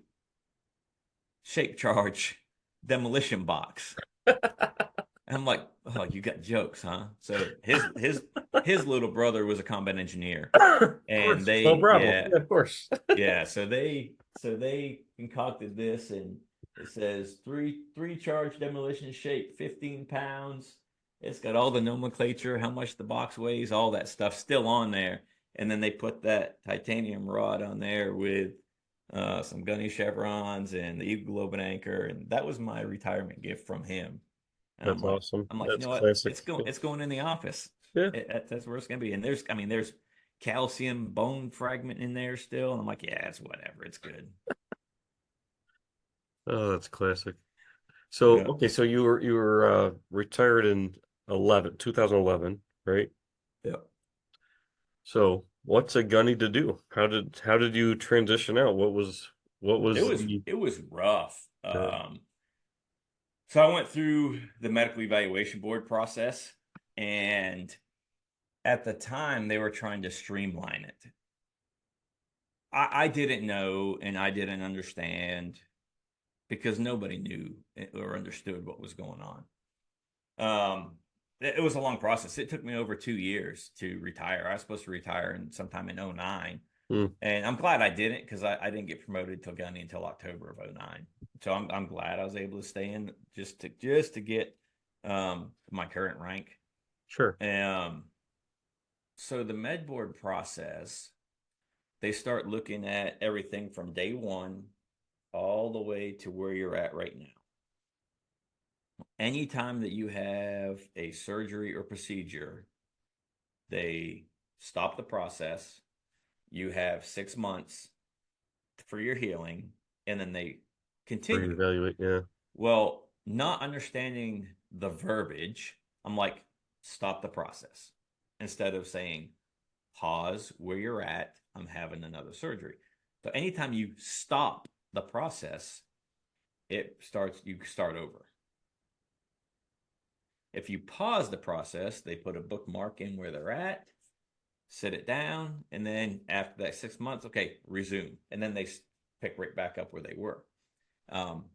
shape charge demolition box. And I'm like, oh, you got jokes, huh? So his little brother was a combat engineer, Of and course, no problem. Yeah, of course. yeah, so they concocted this, and it says three charge demolition shape, 15 pounds. It's got all the nomenclature, how much the box weighs, all that stuff still on there. And then they put that titanium rod on there with some gunny chevrons and the Eagle Globe and anchor, and that was my retirement gift from him. And That's awesome. I'm like, you That's know what? classic. It's going in the office. Yeah. That's where it's gonna be. And there's calcium bone fragment in there still. And I'm like, yeah, it's whatever. It's good. Oh, that's classic. So, Yeah, okay, so you were retired in 2011, right? yeah. So, what's a gunny to do? How did you transition out? What It was was the it was rough. uh, So I went through the medical evaluation board process, and at the time they were trying to streamline it. I didn't know and I didn't understand because nobody knew or understood what was going on. It was a long process. It took me over 2 years to retire. I was supposed to retire in sometime in '09. hmm, And I'm glad I didn't, because I didn't get promoted till gunny until October of '09. So I'm glad I was able to stay in just to get my current rank. sure. Um, so the med board process, they start looking at everything from day one all the way to where you're at right now. Anytime that you have a surgery or procedure, they stop the process. You have 6 months for your healing, and then they continue. Reevaluate, yeah. Well, not understanding the verbiage, I'm like, stop the process instead of saying, pause where you're at. I'm having another surgery. So anytime you stop the process, you start over. If you pause the process, they put a bookmark in where they're at, sit it down, and then after that 6 months, okay, resume. And then they pick right back up where they were. Um,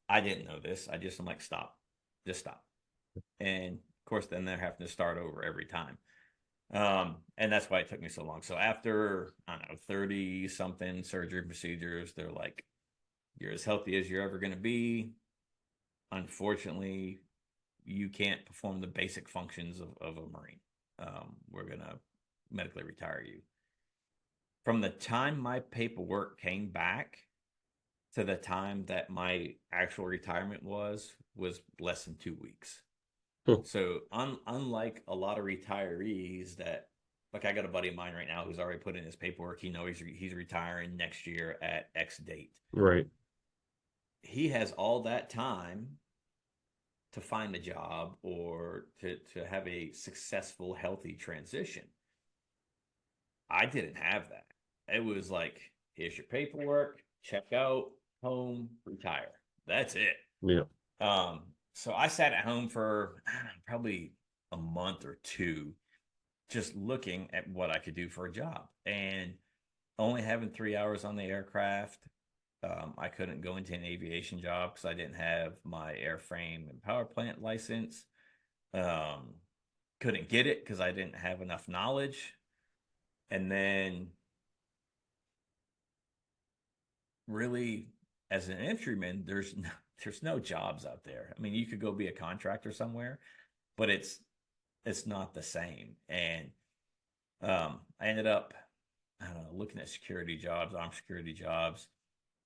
I didn't know this. I'm like, stop, just stop. And of course, then they're having to start over every time. And that's why it took me so long. So after, I don't know, 30 something surgery procedures, they're like, you're as healthy as you're ever going to be. Unfortunately, you can't perform the basic functions of a Marine. We're going to medically retire you. From the time my paperwork came back to the time that my actual retirement was less than 2 weeks. Hmm, So unlike a lot of retirees that, like, I got a buddy of mine right now who's already put in his paperwork. He knows he's retiring next year at X date. right. He has all that time to find a job or to have a successful, healthy transition. I didn't have that. It was like, here's your paperwork, check out, home, retire. That's it. Yeah. Um, so I sat at home for, I don't know, probably a month or two, just looking at what I could do for a job. And only having 3 hours on the aircraft, I couldn't go into an aviation job because I didn't have my airframe and power plant license. Um, couldn't get it because I didn't have enough knowledge. And then, really, as an entryman, there's no jobs out there. I mean, you could go be a contractor somewhere, but it's not the same. And I ended up, I don't know, looking at security jobs, armed security jobs,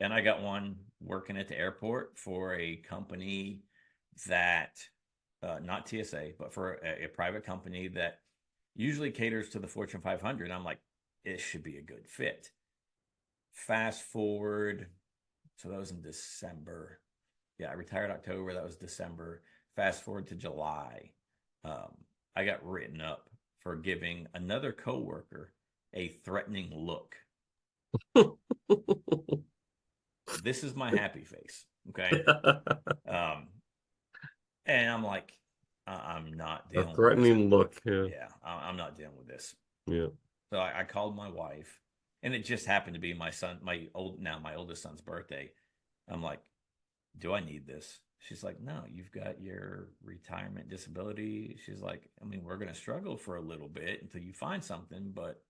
and I got one working at the airport for a company that, not TSA, but for a private company that usually caters to the Fortune 500. I'm like, it should be a good fit. Fast forward, so that was in December. Yeah, I retired October. That was December. Fast forward to July. Um, I got written up for giving another coworker a threatening look. This is my happy face. Okay. Um, and I'm like, I'm not A dealing with this. threatening look. Yeah. Yeah, I'm not dealing with this. Yeah. So I called my wife, and it just happened to be my oldest son's birthday. I'm like, do I need this? She's like, no, you've got your retirement disability. She's like, I mean, we're going to struggle for a little bit until you find something, but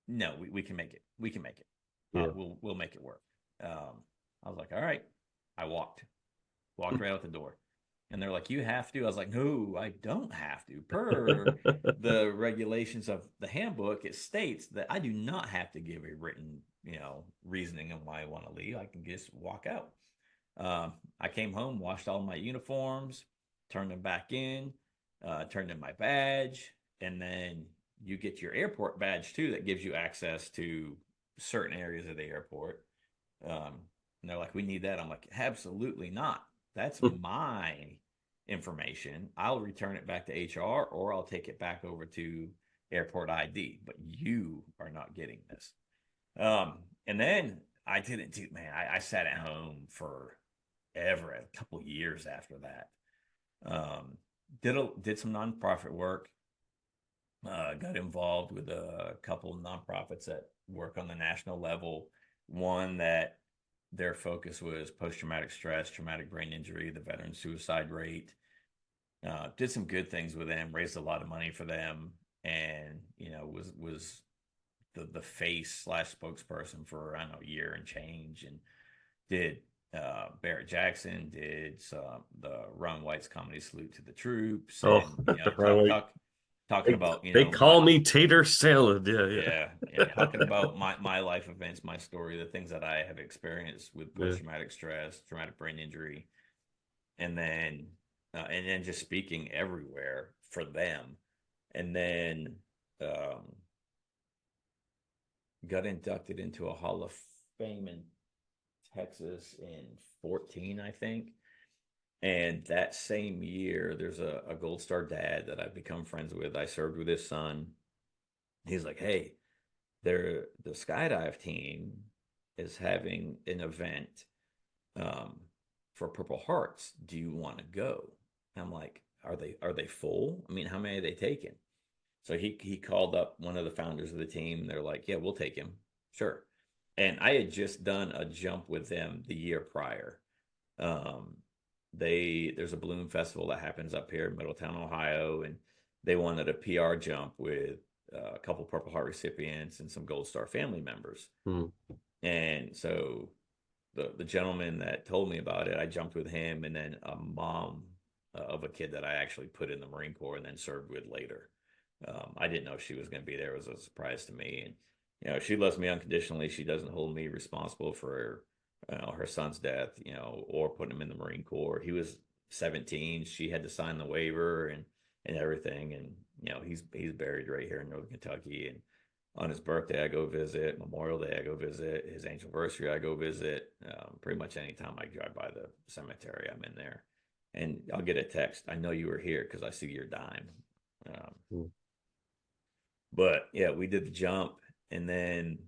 no, we can make it. We can make it. Yeah. We'll make it work. I was like, all right. I walked right out the door. And they're like, you have to. I was like, no, I don't have to. Per the regulations of the handbook, it states that I do not have to give a written, reasoning on why I want to leave. I can just walk out. I came home, washed all my uniforms, turned them back in, turned in my badge, and then you get your airport badge too that gives you access to certain areas of the airport. And they're like, we need that. I'm like, absolutely not. That's my information. I'll return it back to HR or I'll take it back over to airport ID, but you are not getting this. And then I didn't do, man, I sat at home for ever, a couple years after that. Did some nonprofit work, got involved with a couple of nonprofits that work on the national level. One that their focus was post-traumatic stress, traumatic brain injury, the veteran suicide rate. Did some good things with them, raised a lot of money for them, and was the face slash spokesperson for I don't know a year and change, and did Barrett Jackson, did the Ron White's comedy salute to the troops, Oh, and right. talking about They my call me tater salad. Yeah, yeah, yeah, talking about my life events, my story, the things that I have experienced with yeah. post traumatic stress, traumatic brain injury, and then just speaking everywhere for them, and then um, got inducted into a Hall of Fame in Texas in 14, I think. And that same year, there's a Gold Star dad that I've become friends with. I served with his son. He's like, hey, the skydive team is having an event um, for Purple Hearts. Do you want to go? I'm like, are they full? I mean, how many are they taking? So he called up one of the founders of the team. They're like, yeah, we'll take him. Sure. And I had just done a jump with them the year prior. Um, there's a balloon festival that happens up here in Middletown, Ohio, and they wanted a PR jump with a couple Purple Heart recipients and some Gold Star family members. Hmm. And so the gentleman that told me about it, I jumped with him, and then a mom of a kid that I actually put in the Marine Corps and then served with later. I didn't know she was going to be there. It was a surprise to me, and she loves me unconditionally. She doesn't hold me responsible for her son's death, or putting him in the Marine Corps. He was 17. She had to sign the waiver and everything, and he's buried right here in Northern Kentucky. And on his birthday, I go visit. Memorial Day, I go visit. His anniversary, I go visit. Pretty much anytime I drive by the cemetery, I'm in there. And I'll get a text. I know you were here because I see your dime. Um, Hmm. but yeah, we did the jump. And then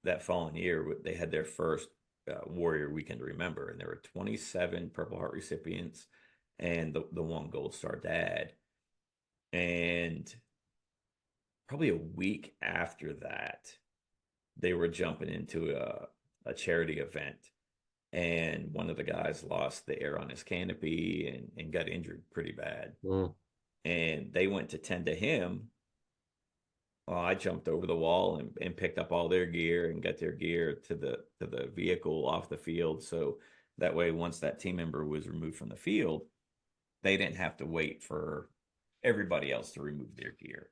that following year, they had their first Warrior Weekend to Remember. And there were 27 Purple Heart recipients and the one Gold Star dad. And probably a week after that, they were jumping into a charity event, and one of the guys lost the air on his canopy and got injured pretty bad. Hmm. And they went to tend to him. Well, I jumped over the wall and picked up all their gear and got their gear to the vehicle off the field. So that way, once that team member was removed from the field, they didn't have to wait for everybody else to remove their gear.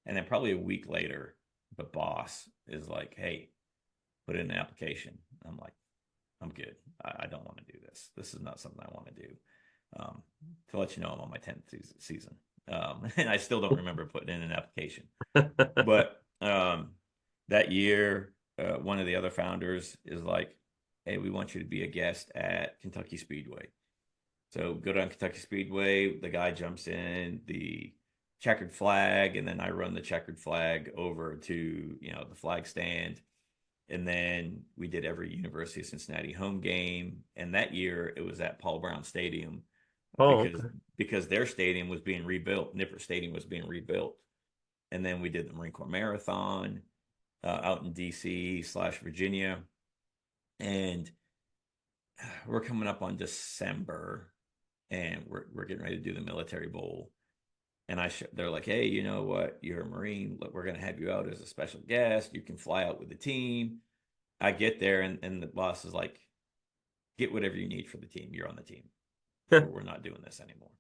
And then probably a week later, the boss is like, hey, put in an application. I'm like, I'm good. I don't want to do this. This is not something I want to do. To let you know, I'm on my 10th season. And I still don't remember putting in an application. But that year, one of the other founders is like, hey, we want you to be a guest at Kentucky Speedway. So go down Kentucky Speedway. The guy jumps in the checkered flag, and then I run the checkered flag over to the flag stand. And then we did every University of Cincinnati home game. And that year it was at Paul Brown Stadium Oh, because okay. because their stadium was being rebuilt. Nippert Stadium was being rebuilt. and then we did the Marine Corps Marathon out in DC/Virginia, and we're coming up on December, and we're getting ready to do the Military Bowl. And they're like, hey, you know what? You're a Marine. Look, we're going to have you out as a special guest. You can fly out with the team. I get there, and the boss is like, get whatever you need for the team. You're on the team. We're not doing this anymore.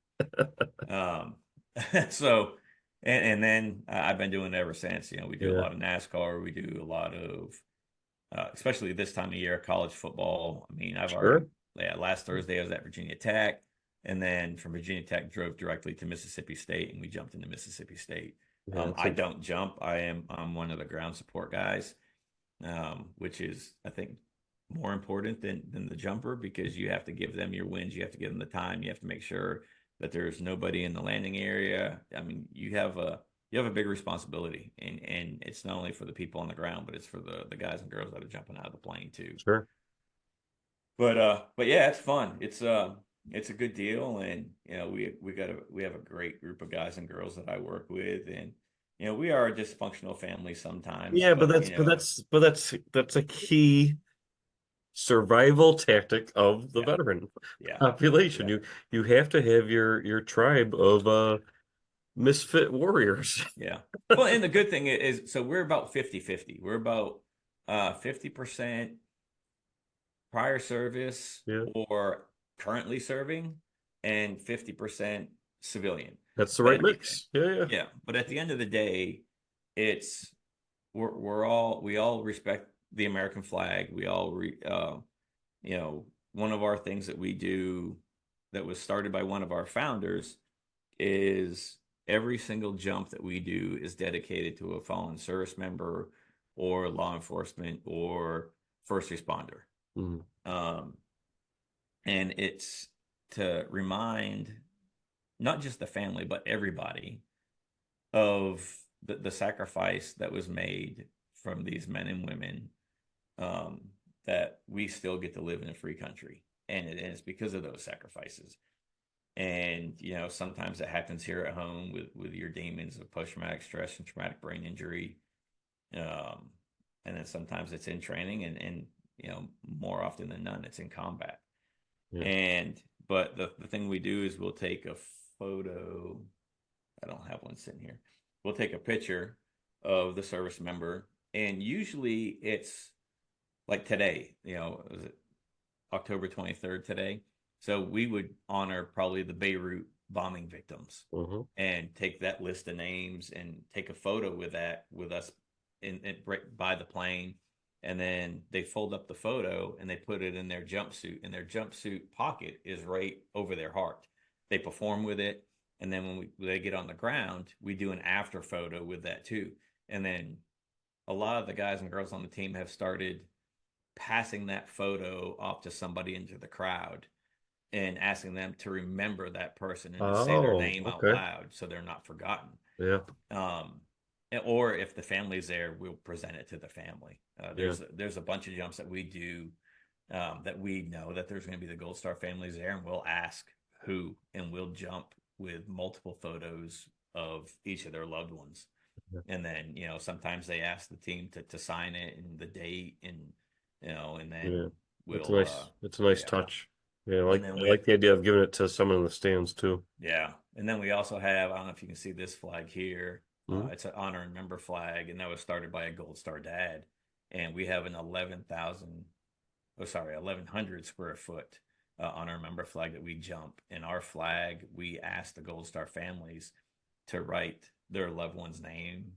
Um, so, and then I've been doing it ever since. You know, we do a Yeah. lot of NASCAR. We do a lot of, especially this time of year, college football. I mean, Sure. yeah, last Thursday I was at Virginia Tech. And then from Virginia Tech, drove directly to Mississippi State, and we jumped into Mississippi State. Yeah. I don't jump. I'm one of the ground support guys, which is I think more important than the jumper, because you have to give them your wins, you have to give them the time, you have to make sure that there's nobody in the landing area. I mean, you have a big responsibility, and it's not only for the people on the ground, but it's for the guys and girls that are jumping out of the plane too. Sure. But yeah, it's fun. It's a good deal, and you know we have a great group of guys and girls that I work with, and you know we are a dysfunctional family sometimes, Yeah, but but that's that's a key survival tactic of the yeah, veteran yeah, population. yeah, You have to have your tribe of misfit warriors. yeah. Well, and the good thing is, so we're about 50-50. We're about 50% prior service Yeah, or currently serving, and 50% civilian. that's the But right at the mix. Yeah, Yeah, but at the end of the day, it's we all respect the American flag. We all you know, one of our things that we do that was started by one of our founders is every single jump that we do is dedicated to a fallen service member or law enforcement or first responder. yeah. Mhm. Um, and it's to remind not just the family, but everybody of the sacrifice that was made from these men and women, um, that we still get to live in a free country. And it's because of those sacrifices. And, you know, sometimes it happens here at home with your demons of post-traumatic stress and traumatic brain injury. Um, and then sometimes it's in training, and, you know, more often than none, it's in combat. Yeah. And, but the thing we do is we'll take a photo. I don't have one sitting here. We'll take a picture of the service member, and usually it's like today, you know, was it October 23rd today? So we would honor probably the Beirut bombing victims Mhm. and take that list of names and take a photo with that with us by the plane. And then they fold up the photo and they put it in their jumpsuit, and their jumpsuit pocket is right over their heart. They perform with it, and then when they get on the ground, we do an after photo with that too. And then a lot of the guys and girls on the team have started passing that photo off to somebody into the crowd and asking them to remember that person and to say their Oh, name out okay. loud so they're not forgotten. Yeah, Um, or if the family's there, we'll present it to the family. yeah, There's a bunch of jumps that we do, that we know that there's going to be the Gold Star families there, and we'll ask who, and we'll jump with multiple photos of each of their loved ones. yeah. And then, you know, sometimes they ask the team to sign it and the date, and you know, and Yeah. then It's a we'll nice it's a nice yeah. touch. Yeah, And then I like the idea of giving it to someone in the stands too. yeah, and then we also have, I don't know if you can see this flag here. Mhm. It's an honor and member flag, and that was started by a Gold Star dad. And we have an 1,100 square foot honor and member flag that we jump. And our flag, we ask the Gold Star families to write their loved one's name,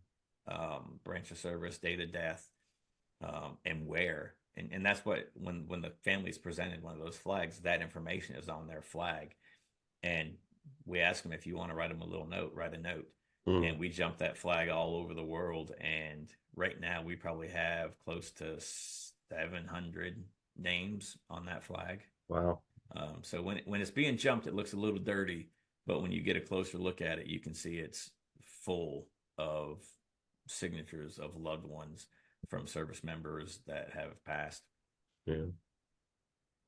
branch of service, date of death, and where. And that's what, when the family's presented one of those flags, that information is on their flag. And we ask them, if you want to write them a little note, write a note. Mhm. And we jump that flag all over the world. And right now we probably have close to 700 names on that flag. Wow. So when it's being jumped, it looks a little dirty, but when you get a closer look at it, you can see it's full of signatures of loved ones from service members that have passed. Yeah.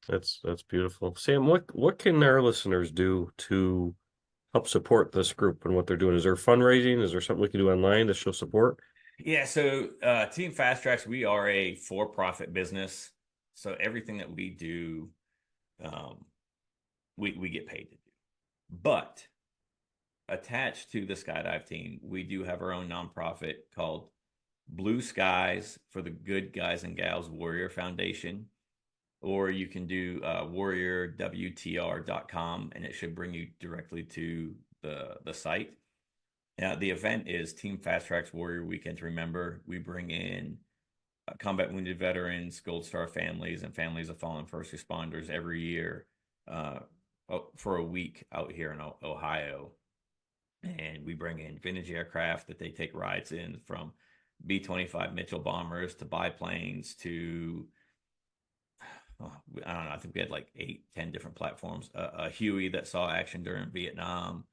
That's beautiful. Sam, what can our listeners do to help support this group and what they're doing? Is there fundraising? Is there something we can do online to show support? Yeah, so Team Fastrax, we are a for-profit business. So everything that we do, um, we get paid to do. But attached to the skydive team, we do have our own nonprofit called Blue Skies for the Good Guys and Gals Warrior Foundation. Or you can do warriorwtr.com and it should bring you directly to the site. The event is Team Fast Tracks Warrior Weekend to Remember. We bring in combat wounded veterans, Gold Star families, and families of fallen first responders every year uh, for a week out here in Ohio. And we bring in vintage aircraft that they take rides in, from B-25 Mitchell bombers to biplanes to, I don't know, I think we had like 8, 10 different platforms. A Huey that saw action during Vietnam,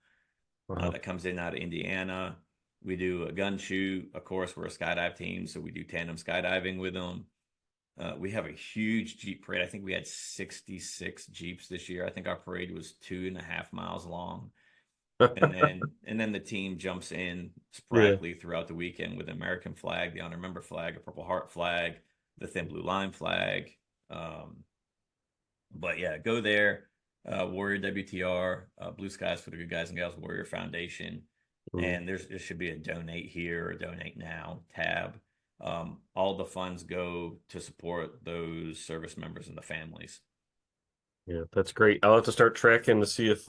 Wow. that comes in out of Indiana. We do a gun shoot. Of course, we're a skydive team, so we do tandem skydiving with them. We have a huge Jeep parade. I think we had 66 Jeeps this year. I think our parade was 2.5 miles long. And then the team jumps in Yeah. sporadically throughout the weekend with an American flag, the honor member flag, a Purple Heart flag, the thin blue line flag. Um, but yeah, go there. Warrior WTR, Blue Skies for the Good Guys and Gals Warrior Foundation, Mm, and there should be a donate here or donate now tab. All the funds go to support those service members and the families. yeah, that's great. I'll have to start tracking to see if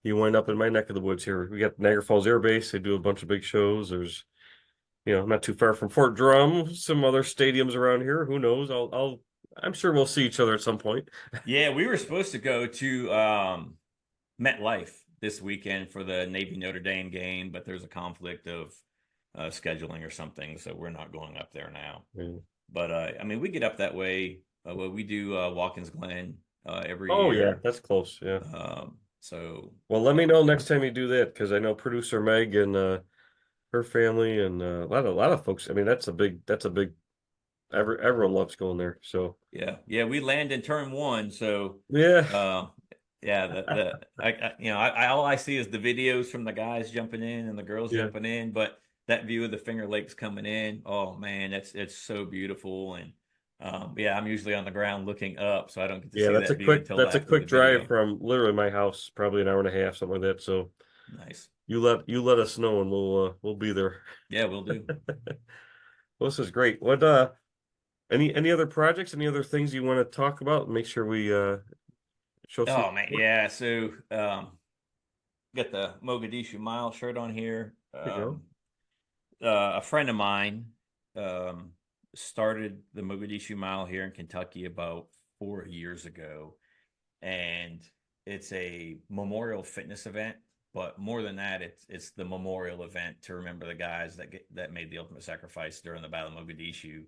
you wind up in my neck of the woods here. We got Niagara Falls Air Base. They do a bunch of big shows. There's, not too far from Fort Drum, some other stadiums around here. Who knows? I'm sure we'll see each other at some point. Yeah, we were supposed to go to MetLife this weekend for the Navy Notre Dame game, but there's a conflict of scheduling or something, so we're not going up there now. Yeah. But I mean, we get up that way. Well, we do Watkins Glen every Oh yeah, year. that's close. Yeah. So Well, let me know next time you do that because I know producer Meg and her family and a lot of folks. I mean, that's a big. Everyone loves going there. So yeah, we land in turn one. So yeah, uh, yeah, all I see is the videos from the guys jumping in and the girls yeah, jumping in, but that view of the Finger Lakes coming in, oh man, it's so beautiful. And yeah, I'm usually on the ground looking up, so I don't get to yeah. see That's a that view quick until that's a after the quick drive video. from literally my house, probably an hour and a half, something like that. So Nice. you let us know and we'll be there. Yeah, we'll do. Well, this is great. What any other projects, any other things you want to talk about? Make sure we show some Oh man, support. yeah. So got the Mogadishu Mile shirt on here. There you go. A friend of mine um, started the Mogadishu Mile here in Kentucky about 4 years ago, and it's a memorial fitness event. But more than that, it's the memorial event to remember the guys that made the ultimate sacrifice during the Battle of Mogadishu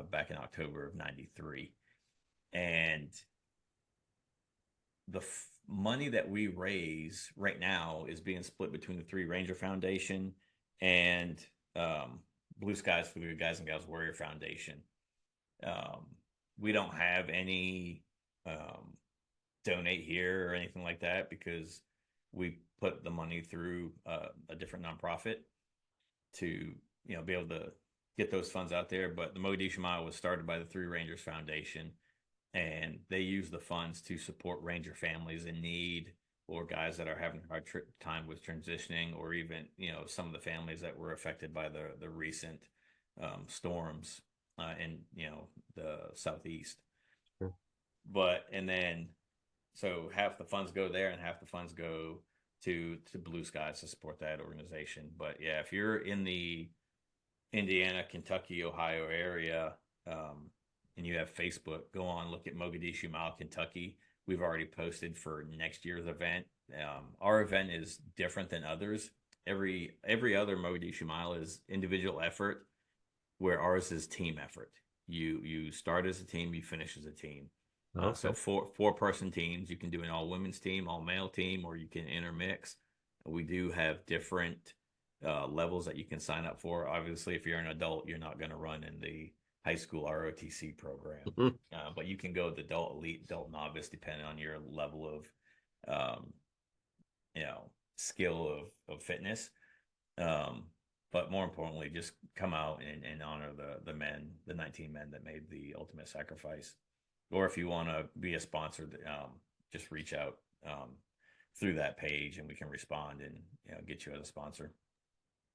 back in October of '93. And the money that we raise right now is being split between the Three Ranger Foundation and Blue Skies for the Good Guys and Gals Warrior Foundation. Um, we don't have any donate here or anything like that because we put the money through a different nonprofit to be able to get those funds out there. But the Mogadishu Mile was started by the Three Rangers Foundation, and they use the funds to support ranger families in need or guys that are having a hard time with transitioning, or even some of the families that were affected by the recent storms in the southeast. Sure. But and then so half the funds go there and half the funds go to Blue Skies to support that organization. But yeah, if you're in the Indiana, Kentucky, Ohio area, and you have Facebook, go on, look at Mogadishu Mile, Kentucky. We've already posted for next year's event. Our event is different than others. Every other Mogadishu Mile is individual effort, where ours is team effort. You start as a team, you finish as a team. So Okay. four-person teams. You can do an all women's team, all male team, or you can intermix. We do have different levels that you can sign up for. Obviously, if you're an adult, you're not going to run in the high school ROTC program, but you can go the adult elite, adult novice, depending on your level of, um, skill of fitness. Um, but more importantly, just come out and honor the men, the 19 men that made the ultimate sacrifice. Or if you want to be a sponsor, just reach out through that page, and we can respond and get you as a sponsor.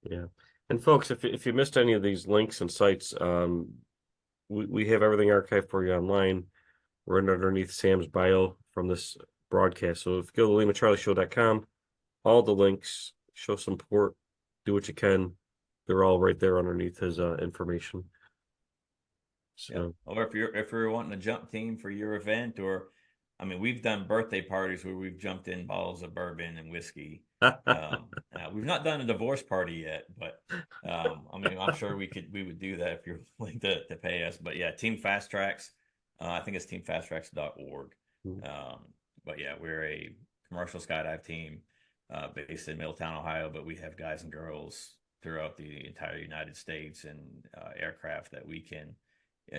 Yeah. And folks, if you missed any of these links and sites, we have everything archived for you online. We're underneath Sam's bio from this broadcast. So if you go to LimaCharlieShow.com, all the links, show some support, do what you can. They're all right there underneath his information. Yeah. So Or if you're wanting a jump team for your event, or I mean, we've done birthday parties where we've jumped in bottles of bourbon and whiskey. We've not done a divorce party yet, but I mean, I'm sure we would do that if you're willing to pay us. But yeah, Team Fastrax, I think it's teamfastrax.org. But yeah, we're a commercial skydive team based in Middletown, Ohio, but we have guys and girls throughout the entire United States, and aircraft that we can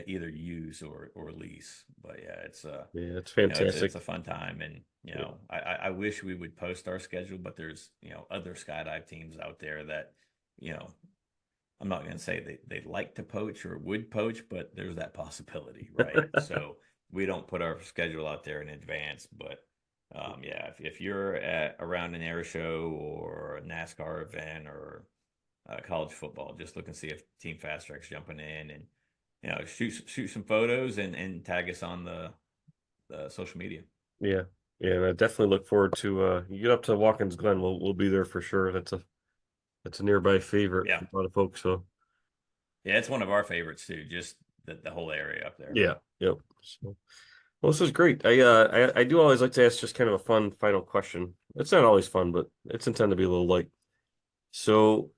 either use or lease. But yeah, yeah, it's it's fantastic. a fun time, and Yeah. I wish we would post our schedule, but there's other skydive teams out there that you know I'm not going to say they like to poach or would poach, but there's that possibility, right? So we don't put our schedule out there in advance, but yeah, if you're at around an air show or a NASCAR event or college football, just look and see if Team Fast Track's jumping in, and shoot some photos and tag us on the social media. Yeah. Yeah, and I definitely look forward to you get up to Watkins Glen, we'll be there for sure. That's a nearby favorite Yeah, for a lot of folks. So yeah, it's one of our favorites too. Just the whole area up there. yeah, yep. So well, this is great. I do always like to ask just kind of a fun final question. It's not always fun, but it's intended to be a little light. So,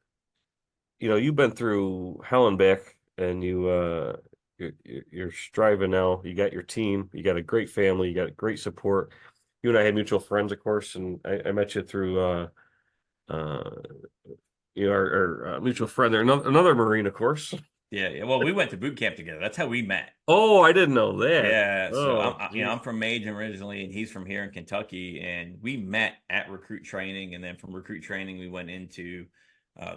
you've been through hell and back, and you're striving now. You got your team, you got a great family, you got great support. You and I had mutual friends, of course, and I met you through uh our mutual friend there, another Marine, of course. Yeah, yeah. Well, we went to boot camp together. That's how we met. Oh, I didn't know that. Yeah, so Oh, I'm geez. from Mage originally, and he's from here in Kentucky, and we met at recruit training, and then from recruit training we went into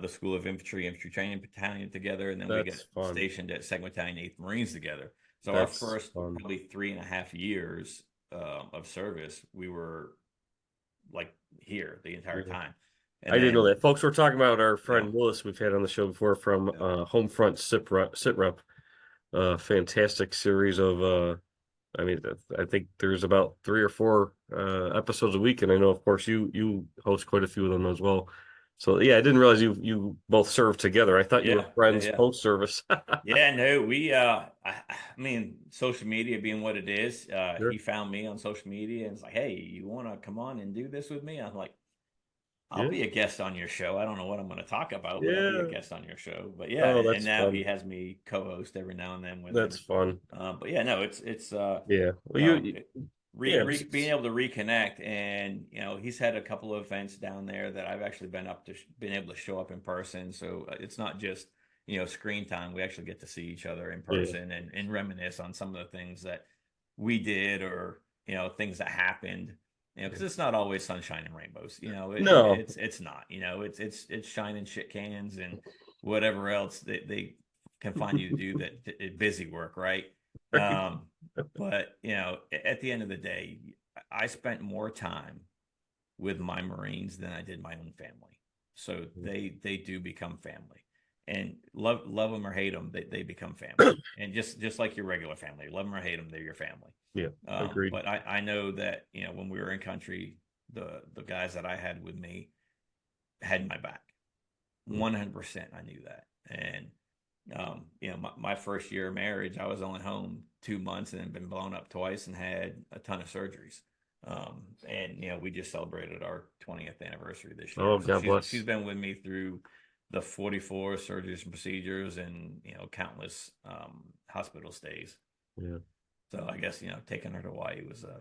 the School of Infantry Training Battalion together, and then we got That's fun. stationed at 2nd Battalion, 8th Marines together. So our That's first fun. probably 3.5 years of service, we were like here the entire Yeah. time, I and didn't know then that. Folks, we're talking about our you know, friend Willis we've had on the show before from yeah. Homefront Sit Rep. Fantastic series of I mean, I think there's about 3 or 4 episodes a week, and I know, of course, you host quite a few of them as well. So yeah, I didn't realize you both served together. I thought you were Yeah, yeah, friends yeah. post service. Yeah, no, I mean, social media being what it is, he Sure. found me on social media and was like, "Hey, you want to come on and do this with me?" I'm like, "I'll Yeah. be a guest on your show. I don't know what I'm going to talk about, but I'll be a Yeah. guest on your show." But yeah, Oh, and that's now he fun. has me co-host every now and then with That's him. fun. But yeah, no, it's Yeah. Well, you know, you it- yeah. being able to reconnect, and he's had a couple of events down there that I've actually been able to show up in person. So it's not just screen time. We actually get to see each other in Yeah. person and reminisce on some of the things that we did, or things that happened. Because it's not always sunshine and rainbows. No. It's not. It's shining shit cans and whatever else they can find you to do that busy work, right? Um, but at the end of the day, I spent more time with my Marines than I did my own family. So they do become family, and love them or hate them, they become family. And just like your regular family, love them or hate them, they're your family. Yeah. Agreed. But I know that when we were in country, the guys that I had with me had my back. 100%. I knew that, and my first year of marriage, I was only home 2 months and had been blown up twice and had a ton of surgeries. And we just celebrated our 20th anniversary this year. Oh, So God she's bless. been with me through the 44 surgeries and procedures, and countless hospital stays. Yeah. So I guess taking her to Hawaii was a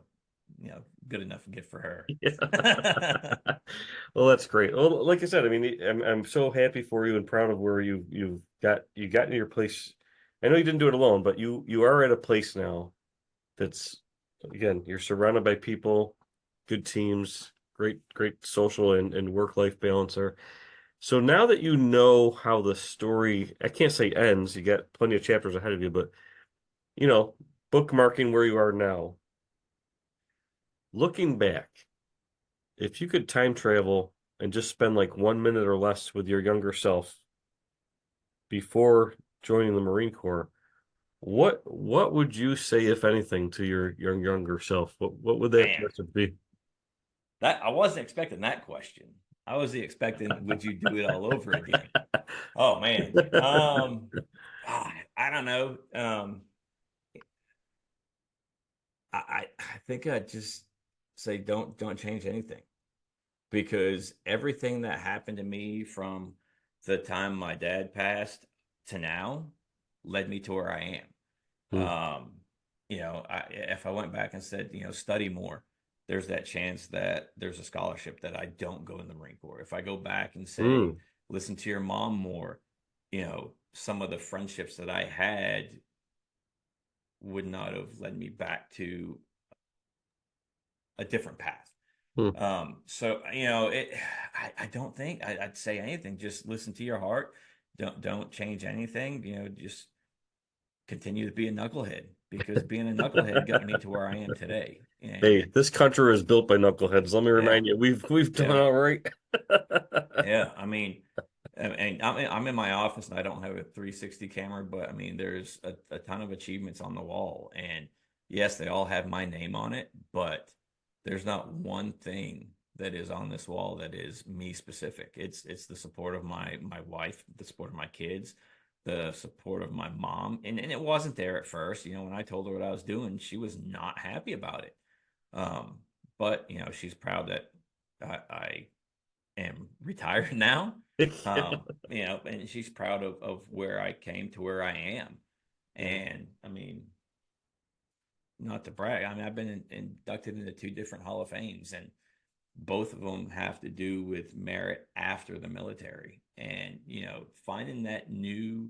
good enough gift for her. Yeah. Well, that's great. Well, like I said, I mean, I'm so happy for you and proud of where you got into your place. I know you didn't do it alone, but you are at a place now that's, again, you're surrounded by people, good teams. great social and work-life balance there. So now that you know how the story, I can't say ends, you got plenty of chapters ahead of you, but you know, bookmarking where you are now, looking back, if you could time travel and just spend like 1 minute or less with your younger self before joining the Marine Corps, what would you say, if anything, to your younger self? What would that Man, message be? that I wasn't expecting that question. I was expecting, would you do it all over again? Oh man. I don't know. I think I'd just say don't change anything, because everything that happened to me from the time my dad passed to now led me to where I am. Hmm. If I went back and said, study more, there's that chance that there's a scholarship that I don't go in the Marine Corps. If I go back and say, Hmm. listen to your mom more, some of the friendships that I had would not have led me back to a different path. Hmm. So I don't think I'd say anything. Just listen to your heart. Don't change anything. Just continue to be a knucklehead, because being a knucklehead got me to where I am today. Hey, And this country is built by knuckleheads. Let me yeah, remind you, we've done yeah, all right. yeah. I mean, and I'm in my office and I don't have a 360 camera, but I mean, there's a ton of achievements on the wall, and yes, they all have my name on it, but there's not one thing that is on this wall that is me specific. It's the support of my wife, the support of my kids, the support of my mom, and it wasn't there at first. When I told her what I was doing, she was not happy about it. Um, but she's proud that I am retired now. And she's proud of where I came to where I am. Yeah. And I mean, not to brag, I mean, I've been inducted into two different Hall of Fames, and both of them have to do with merit after the military. And, finding that new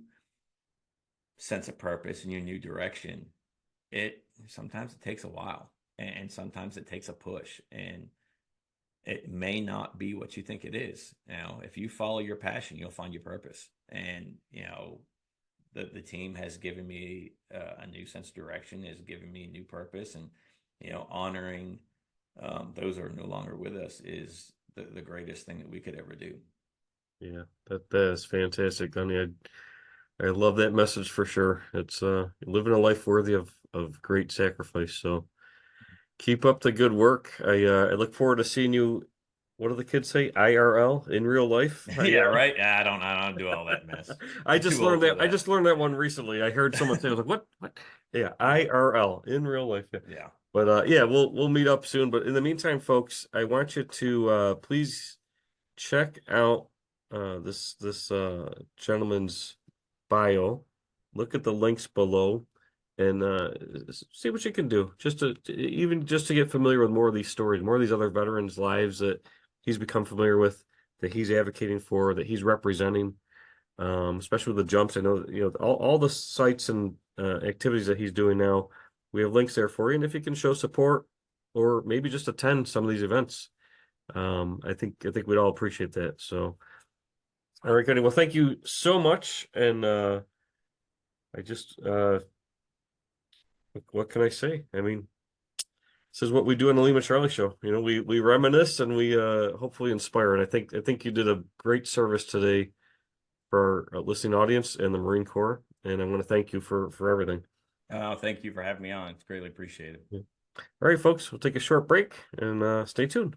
sense of purpose and your new direction, it sometimes it takes a while, and sometimes it takes a push. And it may not be what you think it is. If you follow your passion, you'll find your purpose. And the team has given me a new sense of direction, has given me a new purpose, and honoring those who are no longer with us is the greatest thing that we could ever do. Yeah, that is fantastic. I mean, I love that message for sure. It's living a life worthy of great sacrifice. So keep up the good work. I look forward to seeing you. What do the kids say? IRL in real life? Yeah, right. I don't do all that mess. I I'm just too learned old for that. I that. just learned that one recently. I heard someone say, I was like, what? What? Yeah, IRL in real life. Yeah. Yeah. But yeah, we'll meet up soon. But in the meantime, folks, I want you to please check out this gentleman's bio. Look at the links below and see what you can do just even just to get familiar with more of these stories, more of these other veterans' lives that he's become familiar with, that he's advocating for, that he's representing. Especially with the jumps. I know all the sites and activities that he's doing now. We have links there for you, and if you can show support or maybe just attend some of these events, I think we'd all appreciate that. So, all right, Kenny. Well, thank you so much, and I just what can I say? I mean, this is what we do on the Lima Charlie Show. We reminisce and we hopefully inspire. And I think you did a great service today for our listening audience and the Marine Corps. And I want to thank you for everything. Thank you for having me on. It's greatly appreciated. Yeah. All right, folks, we'll take a short break and stay tuned.